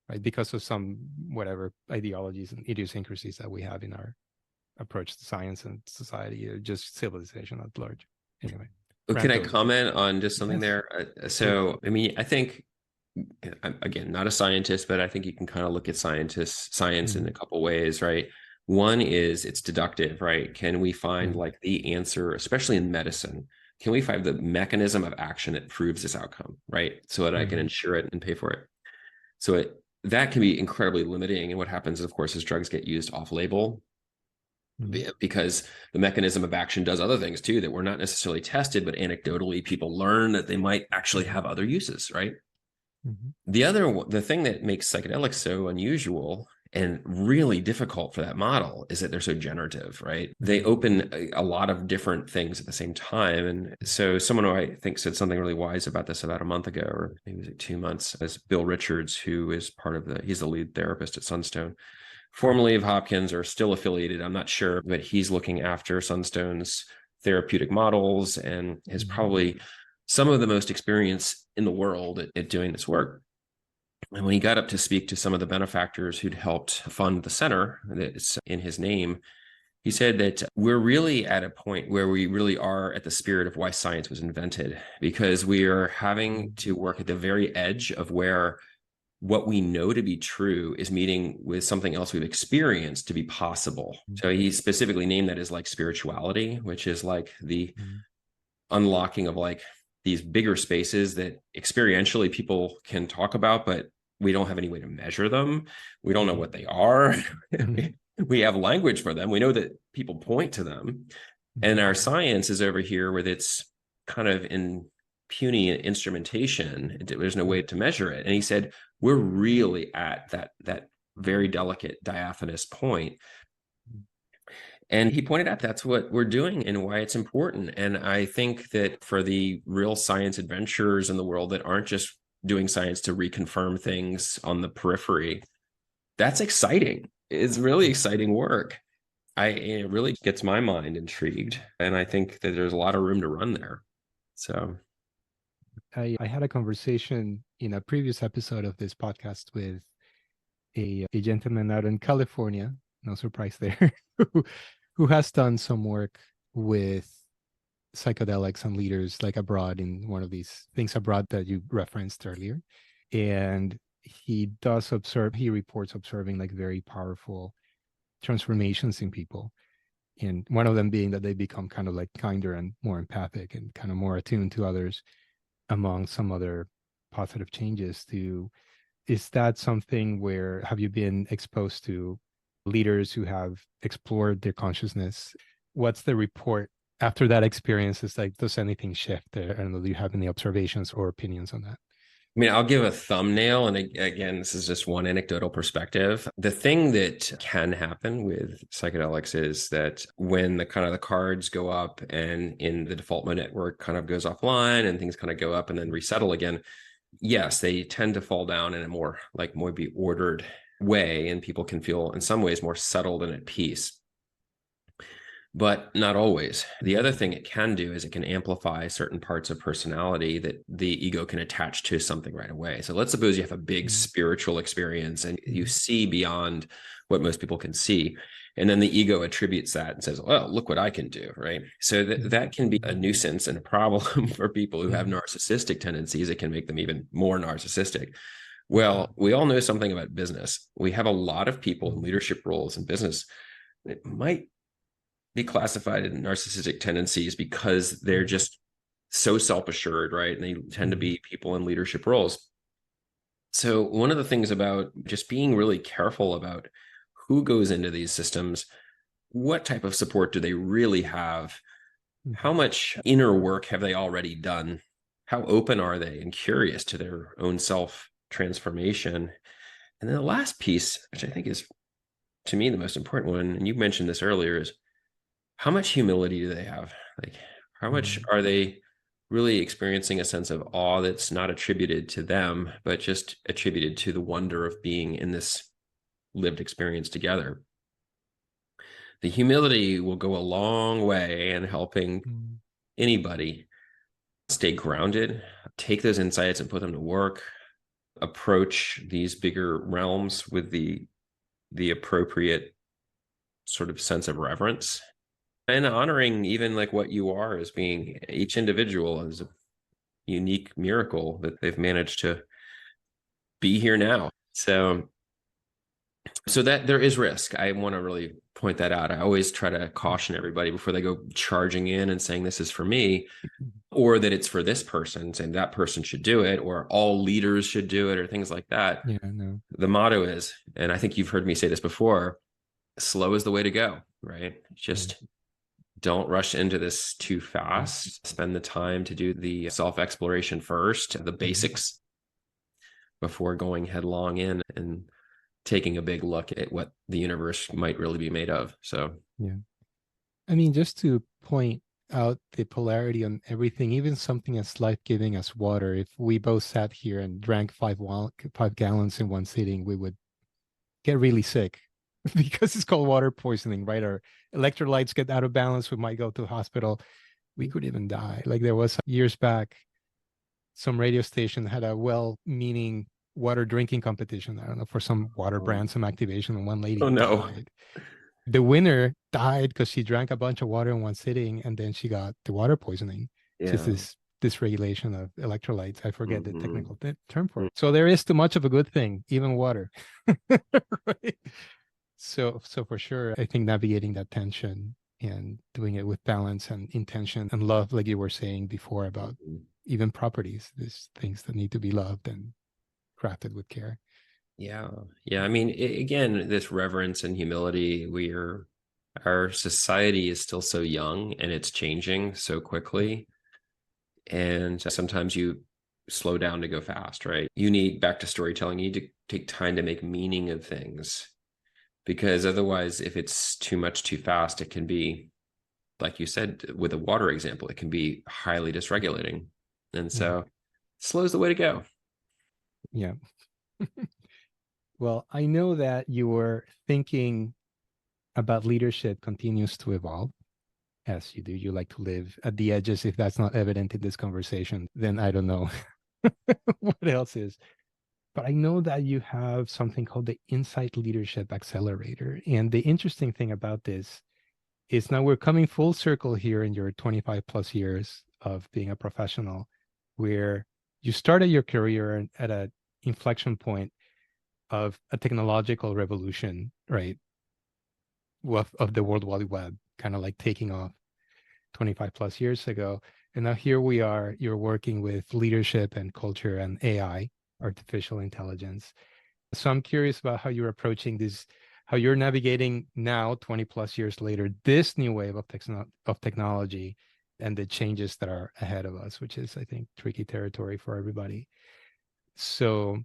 right? Because of some whatever ideologies and idiosyncrasies that we have in our approach to science and society, or just civilization at large. Anyway. Well, can I comment on just something there? So, I mean, I think, again, not a scientist, but I think you can kind of look at science in a couple ways, right? One is it's deductive, right? Can we find like the answer, especially in medicine? Can we find the mechanism of action that proves this outcome, right? So that I can insure it and pay for it. So that can be incredibly limiting. And what happens, of course, is drugs get used off-label, because the mechanism of action does other things too that were not necessarily tested, but anecdotally people learn that they might actually have other uses, right? The thing that makes psychedelics so unusual and really difficult for that model is that they're so generative, right? They open a lot of different things at the same time. And so someone who I think said something really wise about this about a month ago, or maybe it was like 2 months, is Bill Richards, who is he's the lead therapist at Sunstone, formerly of Hopkins or still affiliated. I'm not sure, but he's looking after Sunstone's therapeutic models and is probably some of the most experience in the world at doing this work. And when he got up to speak to some of the benefactors who'd helped fund the center that's in his name, he said that we're really at a point where we really are at the spirit of why science was invented, because we are having to work at the very edge of where what we know to be true is meeting with something else we've experienced to be possible. So he specifically named that as like spirituality, which is like the unlocking of like these bigger spaces that experientially people can talk about, but we don't have any way to measure them. We don't know what they are. We have language for them. We know that people point to them. And our science is over here with its kind of in puny instrumentation. There's no way to measure it. And he said, we're really at that very delicate diaphanous point. And he pointed out that's what we're doing and why it's important. And I think that for the real science adventurers in the world that aren't just doing science to reconfirm things on the periphery, that's exciting. It's really exciting work. It really gets my mind intrigued. And I think that there's a lot of room to run there. So I had a conversation in a previous episode of this podcast with a gentleman out in California, no surprise there, who has done some work with psychedelics and leaders like abroad in one of these things abroad that you referenced earlier. And he reports observing like very powerful transformations in people. And one of them being that they become kind of like kinder and more empathic and kind of more attuned to others, among some other positive changes. Is that something where have you been exposed to leaders who have explored their consciousness? What's the report after that experience? Is like, does anything shift there? I don't know, do you have any observations or opinions on that? I mean, I'll give a thumbnail. And again, this is just one anecdotal perspective. The thing that can happen with psychedelics is that when the cards go up and in the default mode network kind of goes offline and things kind of go up and then resettle again, yes, they tend to fall down in a more be ordered way. And people can feel in some ways more settled and at peace. But not always. The other thing it can do is it can amplify certain parts of personality that the ego can attach to something right away. So let's suppose you have a big spiritual experience and you see beyond what most people can see. And then the ego attributes that and says, well, look what I can do, right? So that can be a nuisance and a problem for people who have narcissistic tendencies. It can make them even more narcissistic. Well, we all know something about business. We have a lot of people in leadership roles in business that might be classified in narcissistic tendencies because they're just so self-assured, right? And they tend to be people in leadership roles. So one of the things about just being really careful about who goes into these systems, what type of support do they really have? How much inner work have they already done? How open are they and curious to their own self-transformation? And then the last piece, which I think is, to me, the most important one, and you mentioned this earlier, is how much humility do they have? Like, how much are they really experiencing a sense of awe that's not attributed to them, but just attributed to the wonder of being in this lived experience together? The humility will go a long way in helping anybody stay grounded, take those insights and put them to work, approach these bigger realms with the appropriate sort of sense of reverence. And honoring even like what you are as being each individual as a unique miracle that they've managed to be here now. So that there is risk. I want to really point that out. I always try to caution everybody before they go charging in and saying this is for me, or that it's for this person, saying that person should do it, or all leaders should do it, or things like that. Yeah, no. The motto is, and I think you've heard me say this before, slow is the way to go, right? Just don't rush into this too fast. Spend the time to do the self-exploration first, the basics. before going headlong in and taking a big look at what the universe might really be made of. So, Yeah. I mean, just to point out the polarity on everything, even something as life-giving as water, if we both sat here and drank 5 gallons in one sitting, we would get really sick because it's called water poisoning, right? Our electrolytes get out of balance. We might go to the hospital. We could even die. Like there was years back, some radio station had a well-meaning water drinking competition. I don't know, for some water brand, some activation, and one lady oh no. died. The winner died because she drank a bunch of water in one sitting, and then she got the water poisoning. Just Yeah. this dysregulation of electrolytes. I forget the Hmm. technical term for it. So there is too much of a good thing, even water. Right? So for sure, I think navigating that tension and doing it with balance and intention and love, like you were saying before about even properties, there's things that need to be loved and crafted with care. Yeah. Yeah. I mean, again, this reverence and humility, our society is still so young and it's changing so quickly. And sometimes you slow down to go fast, right? You need, back to storytelling, you need to take time to make meaning of things, because otherwise, if it's too much too fast, it can be, like you said, with a water example, it can be highly dysregulating. And Yeah. so slow is the way to go. Yeah. Well, I know that your thinking about leadership continues to evolve as you do. You like to live at the edges. If that's not evident in this conversation, then I don't know what else is. But I know that you have something called the Insight Leadership Accelerator. And the interesting thing about this is now we're coming full circle here in your 25 plus years of being a professional, where you started your career at an inflection point of a technological revolution, right? Of the World Wide Web, kind of like taking off 25 plus years ago. And now here we are, you're working with leadership and culture and AI, artificial intelligence. So I'm curious about how you're approaching this, how you're navigating now, 20 plus years later, this new wave of technology and the changes that are ahead of us, which is, I think, tricky territory for everybody. So,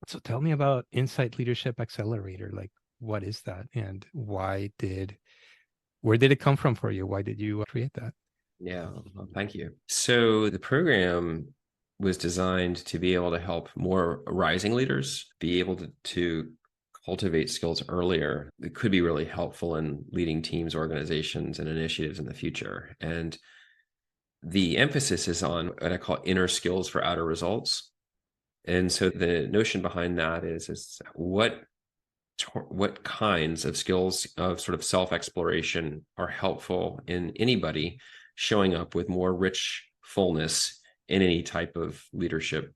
so tell me about Insight Leadership Accelerator. Like, what is that, and where did it come from for you? Why did you create that? Yeah, well, thank you. So the program was designed to be able to help more rising leaders be able to cultivate skills earlier. It could be really helpful in leading teams, organizations, and initiatives in the future. And the emphasis is on what I call inner skills for outer results. And so the notion behind that is what kinds of skills of sort of self-exploration are helpful in anybody showing up with more rich fullness in any type of leadership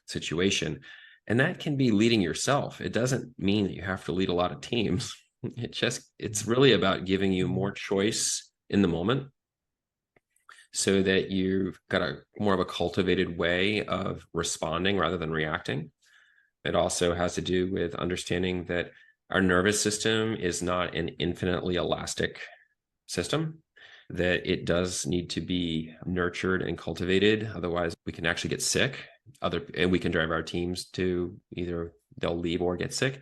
situation. And that can be leading yourself. It doesn't mean that you have to lead a lot of teams. It's really about giving you more choice in the moment so that you've got a more of a cultivated way of responding rather than reacting. It also has to do with understanding that our nervous system is not an infinitely elastic system, that it does need to be nurtured and cultivated. Otherwise, we can actually get sick. And we can drive our teams to either they'll leave or get sick.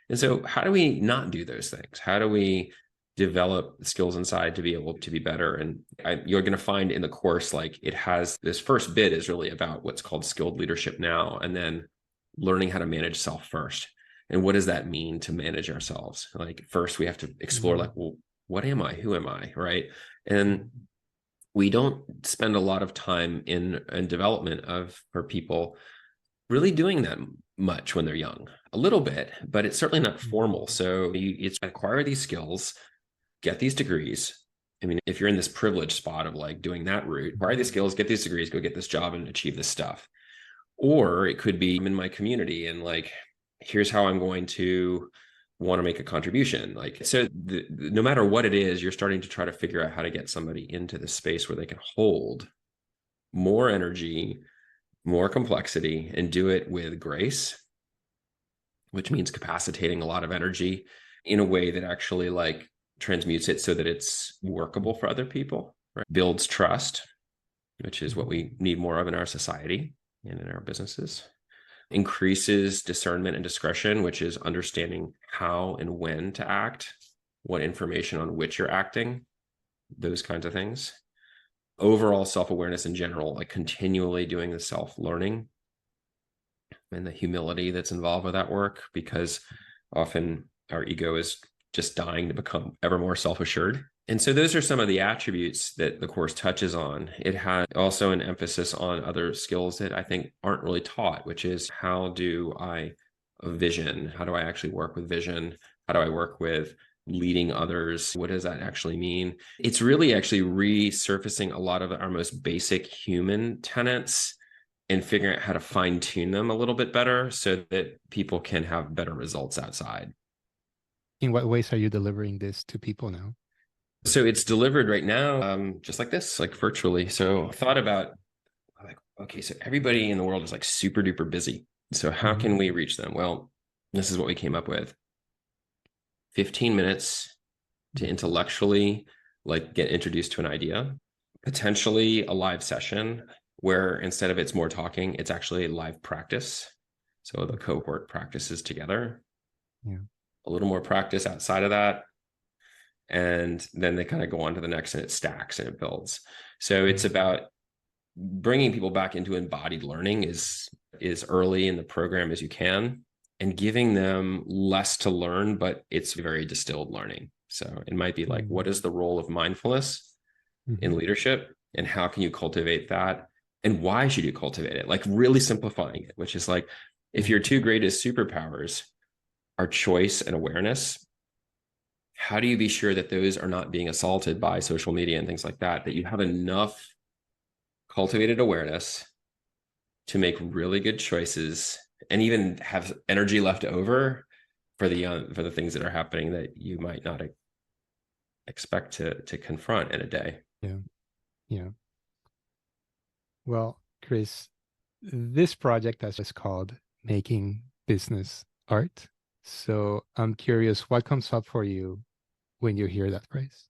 And so, how do we not do those things? How do we develop skills inside to be able to be better? And you're going to find in the course, like it has this first bit is really about what's called skilled leadership now, and then learning how to manage self first. And what does that mean to manage ourselves? Like first we have to explore like, well, what am I? Who am I? Right. And we don't spend a lot of time in development for people really doing that much when they're young. A little bit, but it's certainly not formal. So it's acquire these skills, get these degrees. I mean, if you're in this privileged spot of like doing that route, acquire these skills, get these degrees, go get this job and achieve this stuff. Or it could be I'm in my community and like, here's how I'm going to want to make a contribution. Like, so no matter what it is, you're starting to try to figure out how to get somebody into the space where they can hold more energy, more complexity, and do it with grace, which means capacitating a lot of energy in a way that actually like transmutes it so that it's workable for other people, right? Builds trust, which is what we need more of in our society and in our businesses. increases discernment and discretion, which is understanding how and when to act, what information on which you're acting, those kinds of things. Overall self-awareness in general, like continually doing the self-learning and the humility that's involved with that work, because often our ego is just dying to become ever more self-assured. And so those are some of the attributes that the course touches on. It has also an emphasis on other skills that I think aren't really taught, which is how do I vision? How do I actually work with vision? How do I work with leading others? What does that actually mean? It's really actually resurfacing a lot of our most basic human tenets and figuring out how to fine tune them a little bit better so that people can have better results outside. In what ways are you delivering this to people now? So it's delivered right now, just like this, like virtually. So I thought about like, okay, so everybody in the world is like super duper busy. So how can we reach them? Well, this is what we came up with. 15 minutes to intellectually like get introduced to an idea, potentially a live session where instead of it's more talking, it's actually a live practice. So the cohort practices together. Yeah. A little more practice outside of that. And then they kind of go on to the next and it stacks and it builds. So it's about bringing people back into embodied learning is early in the program as you can, and giving them less to learn, but it's very distilled learning. So it might be like, what is the role of mindfulness in leadership, and how can you cultivate that? And why should you cultivate it? Like really simplifying it, which is like, if your two greatest superpowers are choice and awareness, how do you be sure that those are not being assaulted by social media and things like that, that you have enough cultivated awareness to make really good choices and even have energy left over for the things that are happening that you might not expect to confront in a day. Yeah. Well, Chris, this project is called Making Business Art. So I'm curious, what comes up for you when you hear that phrase?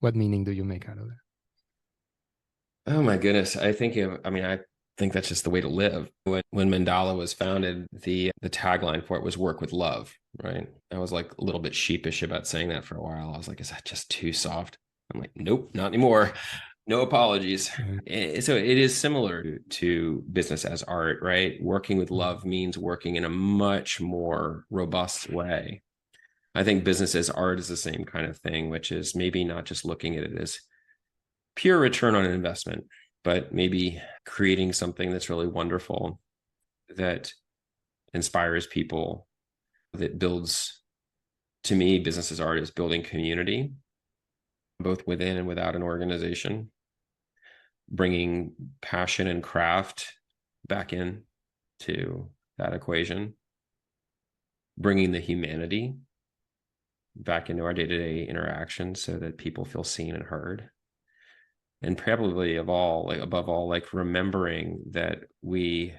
What meaning do you make out of that? Oh my goodness. I think that's just the way to live. When Mandala was founded, the tagline for it was work with love, right? I was like a little bit sheepish about saying that for a while. I was like, is that just too soft? I'm like, nope, not anymore. No apologies. So it is similar to business as art, right? Working with love means working in a much more robust way. I think business as art is the same kind of thing, which is maybe not just looking at it as pure return on an investment, but maybe creating something that's really wonderful, that inspires people, that builds, to me, business as art is building community, both within and without an organization, bringing passion and craft back in to that equation, bringing the humanity back into our day-to-day interaction so that people feel seen and heard. And probably above all, like remembering that we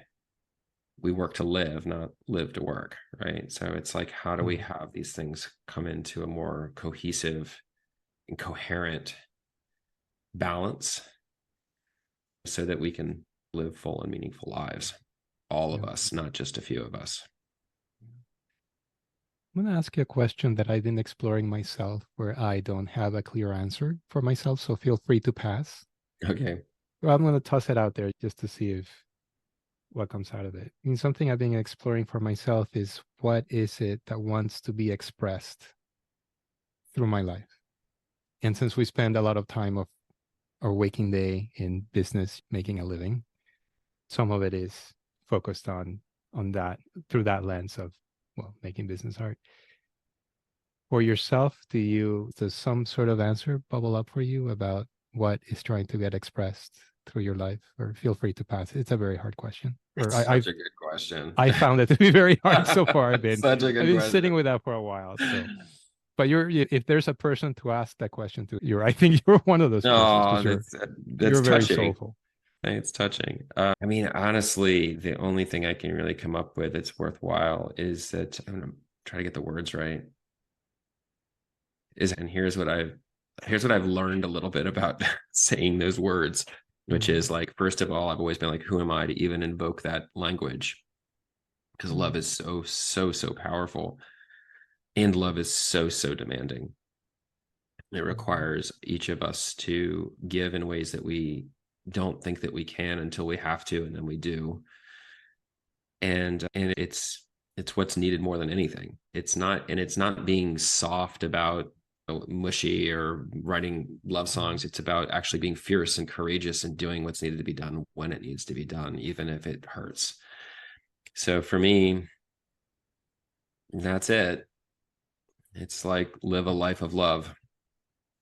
work to live, not live to work, right? So it's like, how do we have these things come into a more cohesive and coherent balance so that we can live full and meaningful lives, all of us, not just a few of us. I'm going to ask you a question that I've been exploring myself where I don't have a clear answer for myself, so feel free to pass. Okay. Well, I'm going to toss it out there just to see what comes out of it. I mean, something I've been exploring for myself is, what is it that wants to be expressed through my life? And since we spend a lot of time of our waking day in business, making a living, some of it is focused on that through that lens of, well, making business art. For yourself, does some sort of answer bubble up for you about what is trying to get expressed through your life? Or feel free to pass. It's a very hard question. It's such a good question. I found it to be very hard so far. I've been question. sitting with that for a while. So, but if there's a person to ask that question to, I think you're one of those persons. You're very soulful. It's touching. I mean, honestly, the only thing I can really come up with that's worthwhile is that I'm going to try to get the words right. And here's what I've learned a little bit about saying those words, which is like, first of all, I've always been like, who am I to even invoke that language? because love is so powerful, and love is so demanding. It requires each of us to give in ways that we don't think that we can until we have to, and then we do. And it's what's needed more than anything. It's not being soft about mushy or writing love songs. It's about actually being fierce and courageous and doing what's needed to be done when it needs to be done, even if it hurts. So for me, that's it. It's like live a life of love.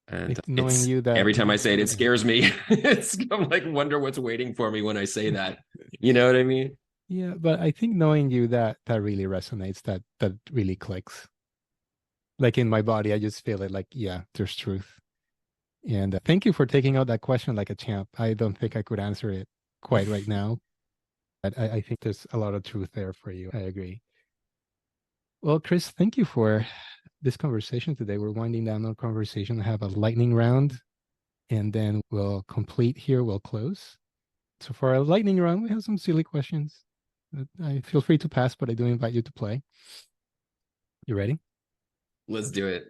And Knowing it's you that, every time I say it, it yeah. scares me. I'm like, wonder what's waiting for me when I say that. You know what I mean? Yeah, but I think knowing you that really resonates, that really clicks. Like in my body, I just feel it like, yeah, there's truth. And thank you for taking out that question like a champ. I don't think I could answer it quite right now, but I think there's a lot of truth there for you. I agree. Well, Chris, thank you for this conversation today. We're winding down our conversation. I have a lightning round, and then we'll complete here. We'll close. So for our lightning round, we have some silly questions. I feel free to pass, but I do invite you to play. You ready? Let's do it.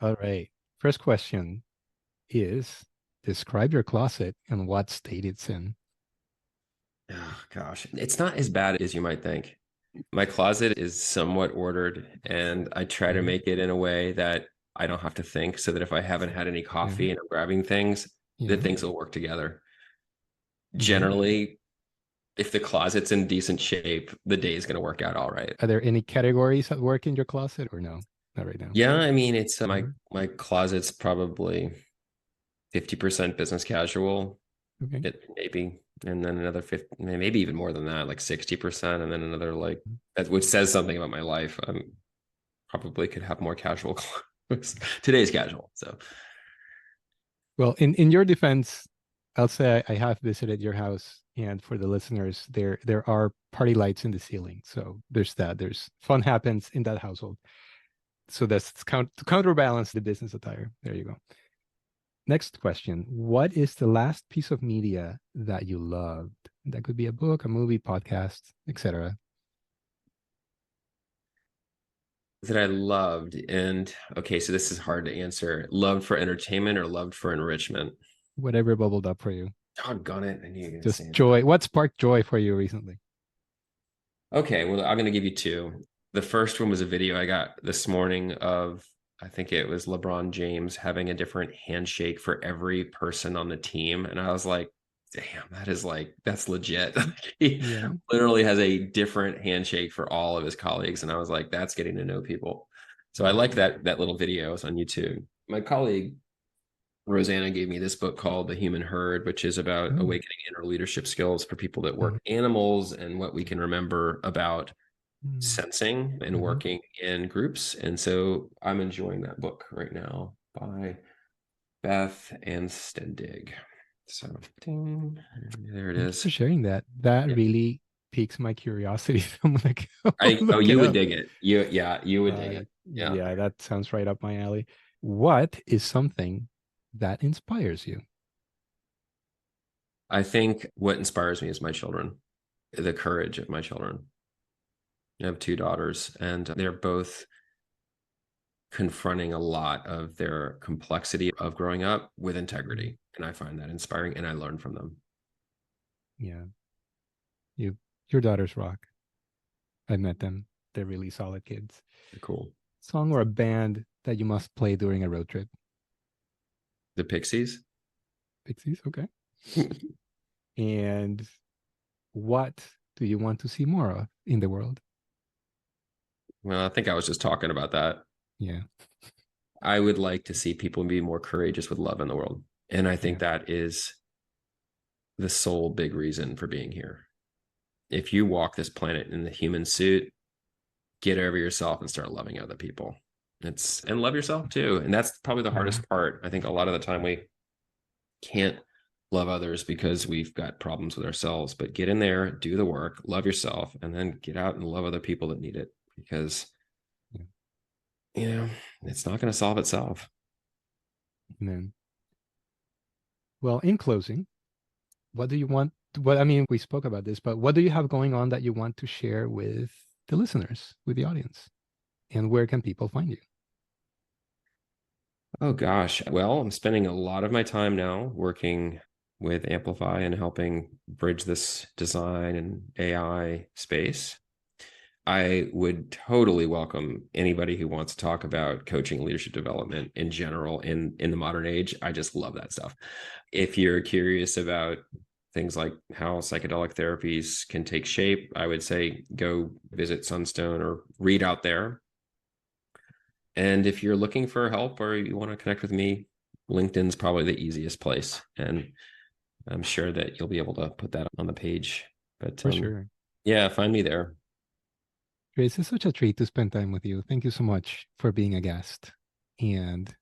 All right. First question is, describe your closet and what state it's in. Oh gosh, it's not as bad as you might think. My closet is somewhat ordered, and I try to make it in a way that I don't have to think, so that if I haven't had any coffee and I'm grabbing things, that Yeah. things will work together. Okay. Generally, if the closet's in decent shape, the day is going to work out all right. Are there any categories at work in your closet or no? Not right now. Yeah, I mean, it's Mhm. my closet's probably 50% business casual, Okay. maybe, and then another 50, maybe even more than that, like 60%, and then another like that, which says something about my life. Probably could have more casual clothes. Today's casual, so Well, in your defense, I'll say I have visited your house, and for the listeners, there are party lights in the ceiling. So there's that. There's fun happens in that household. So that's to counterbalance the business attire. There you go. Next question. What is the last piece of media that you loved? That could be a book, a movie, podcast, etc. that I loved. And okay, so this is hard to answer. Loved for entertainment or loved for enrichment? Whatever bubbled up for you. Doggone it. I knew you were going to Just say that. joy. What sparked joy for you recently? Okay, well, I'm going to give you two. The first one was a video I got this morning of, I think it was LeBron James having a different handshake for every person on the team. And I was like, damn, that's legit. He Yeah. literally has a different handshake for all of his colleagues. And I was like, that's getting to know people. So I like that little video. It's on YouTube. My colleague Rosanna gave me this book called The Human Herd, which is about Oh. awakening inner leadership skills for people that work Mhm. with animals and what we can remember about Mm. sensing and Mhm. working in groups. And so I'm enjoying that book right now by Beth and Stendig. So ding, there it Thank you is. for sharing that. That Yeah. really piques my curiosity. I'm gonna go look You it would up. dig it. You would dig it. Yeah. Yeah, that sounds right up my alley. What is something that inspires you? I think what inspires me is my children, the courage of my children. I have two daughters, and they're both confronting a lot of their complexity of growing up with Mhm. integrity. And I find that inspiring, and I learn from them. Yeah, you, your daughters rock. I met them. They're really solid kids. They're cool. Song or a band that you must play during a road trip? The Pixies. Pixies, okay. And what do you want to see more of in the world? Well, I think I was just talking about that. Yeah, I would like to see people be more courageous with love in the world. And I yeah. think that is the sole big reason for being here. If you walk this planet in the human suit, get over yourself and start loving other people. And love yourself too. And that's probably the Mhm. hardest part. I think a lot of the time we can't love others because we've got problems with ourselves, but get in there, do the work, love yourself, and then get out and love other people that need it, because Yeah. you know it's not going to solve itself. Amen. Well, in closing, what do you want? What I mean, we spoke about this, but what do you have going on that you want to share with the listeners, with the audience? And where can people find you? Oh gosh. Well, I'm spending a lot of my time now working with Amplify and helping bridge this design and AI space. I would totally welcome anybody who wants to talk about coaching leadership development in general in the modern age. I just love that stuff. If you're curious about things like how psychedelic therapies can take shape, I would say go visit Sunstone or read out there. And if you're looking for help or you want to connect with me, LinkedIn's probably the easiest place. And I'm sure that you'll be able to put that on the page. But For sure. yeah, find me there. Grace, it's such a treat to spend time with you. Thank you so much for being a guest and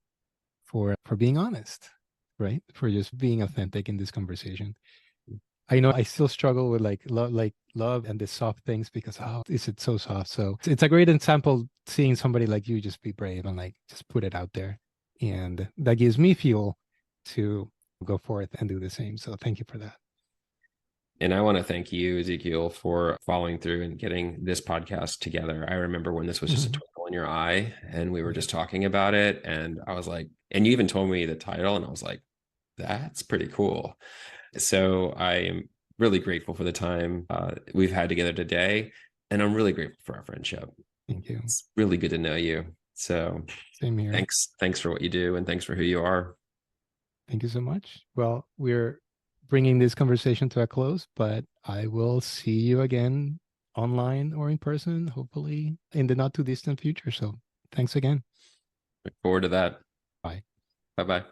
for being honest, right? For just being authentic in this conversation. I know I still struggle with like love and the soft things because how is it so soft? So it's a great example seeing somebody like you just be brave and like just put it out there. And that gives me fuel to go forth and do the same. So thank you for that. And I want to thank you, Ezekiel, for following through and getting this podcast together. I remember when this was just a twinkle in your eye and we were just talking about it. And I was like, and you even told me the title, and I was like, that's pretty cool. So I am really grateful for the time we've had together today. And I'm really grateful for our friendship. Thank you. It's really good to know you. So same here. Thanks for what you do. And thanks for who you are. Thank you so much. Well, we're bringing this conversation to a close, but I will see you again online or in person, hopefully in the not too distant future. So thanks again. Look forward to that. Bye. Bye-bye.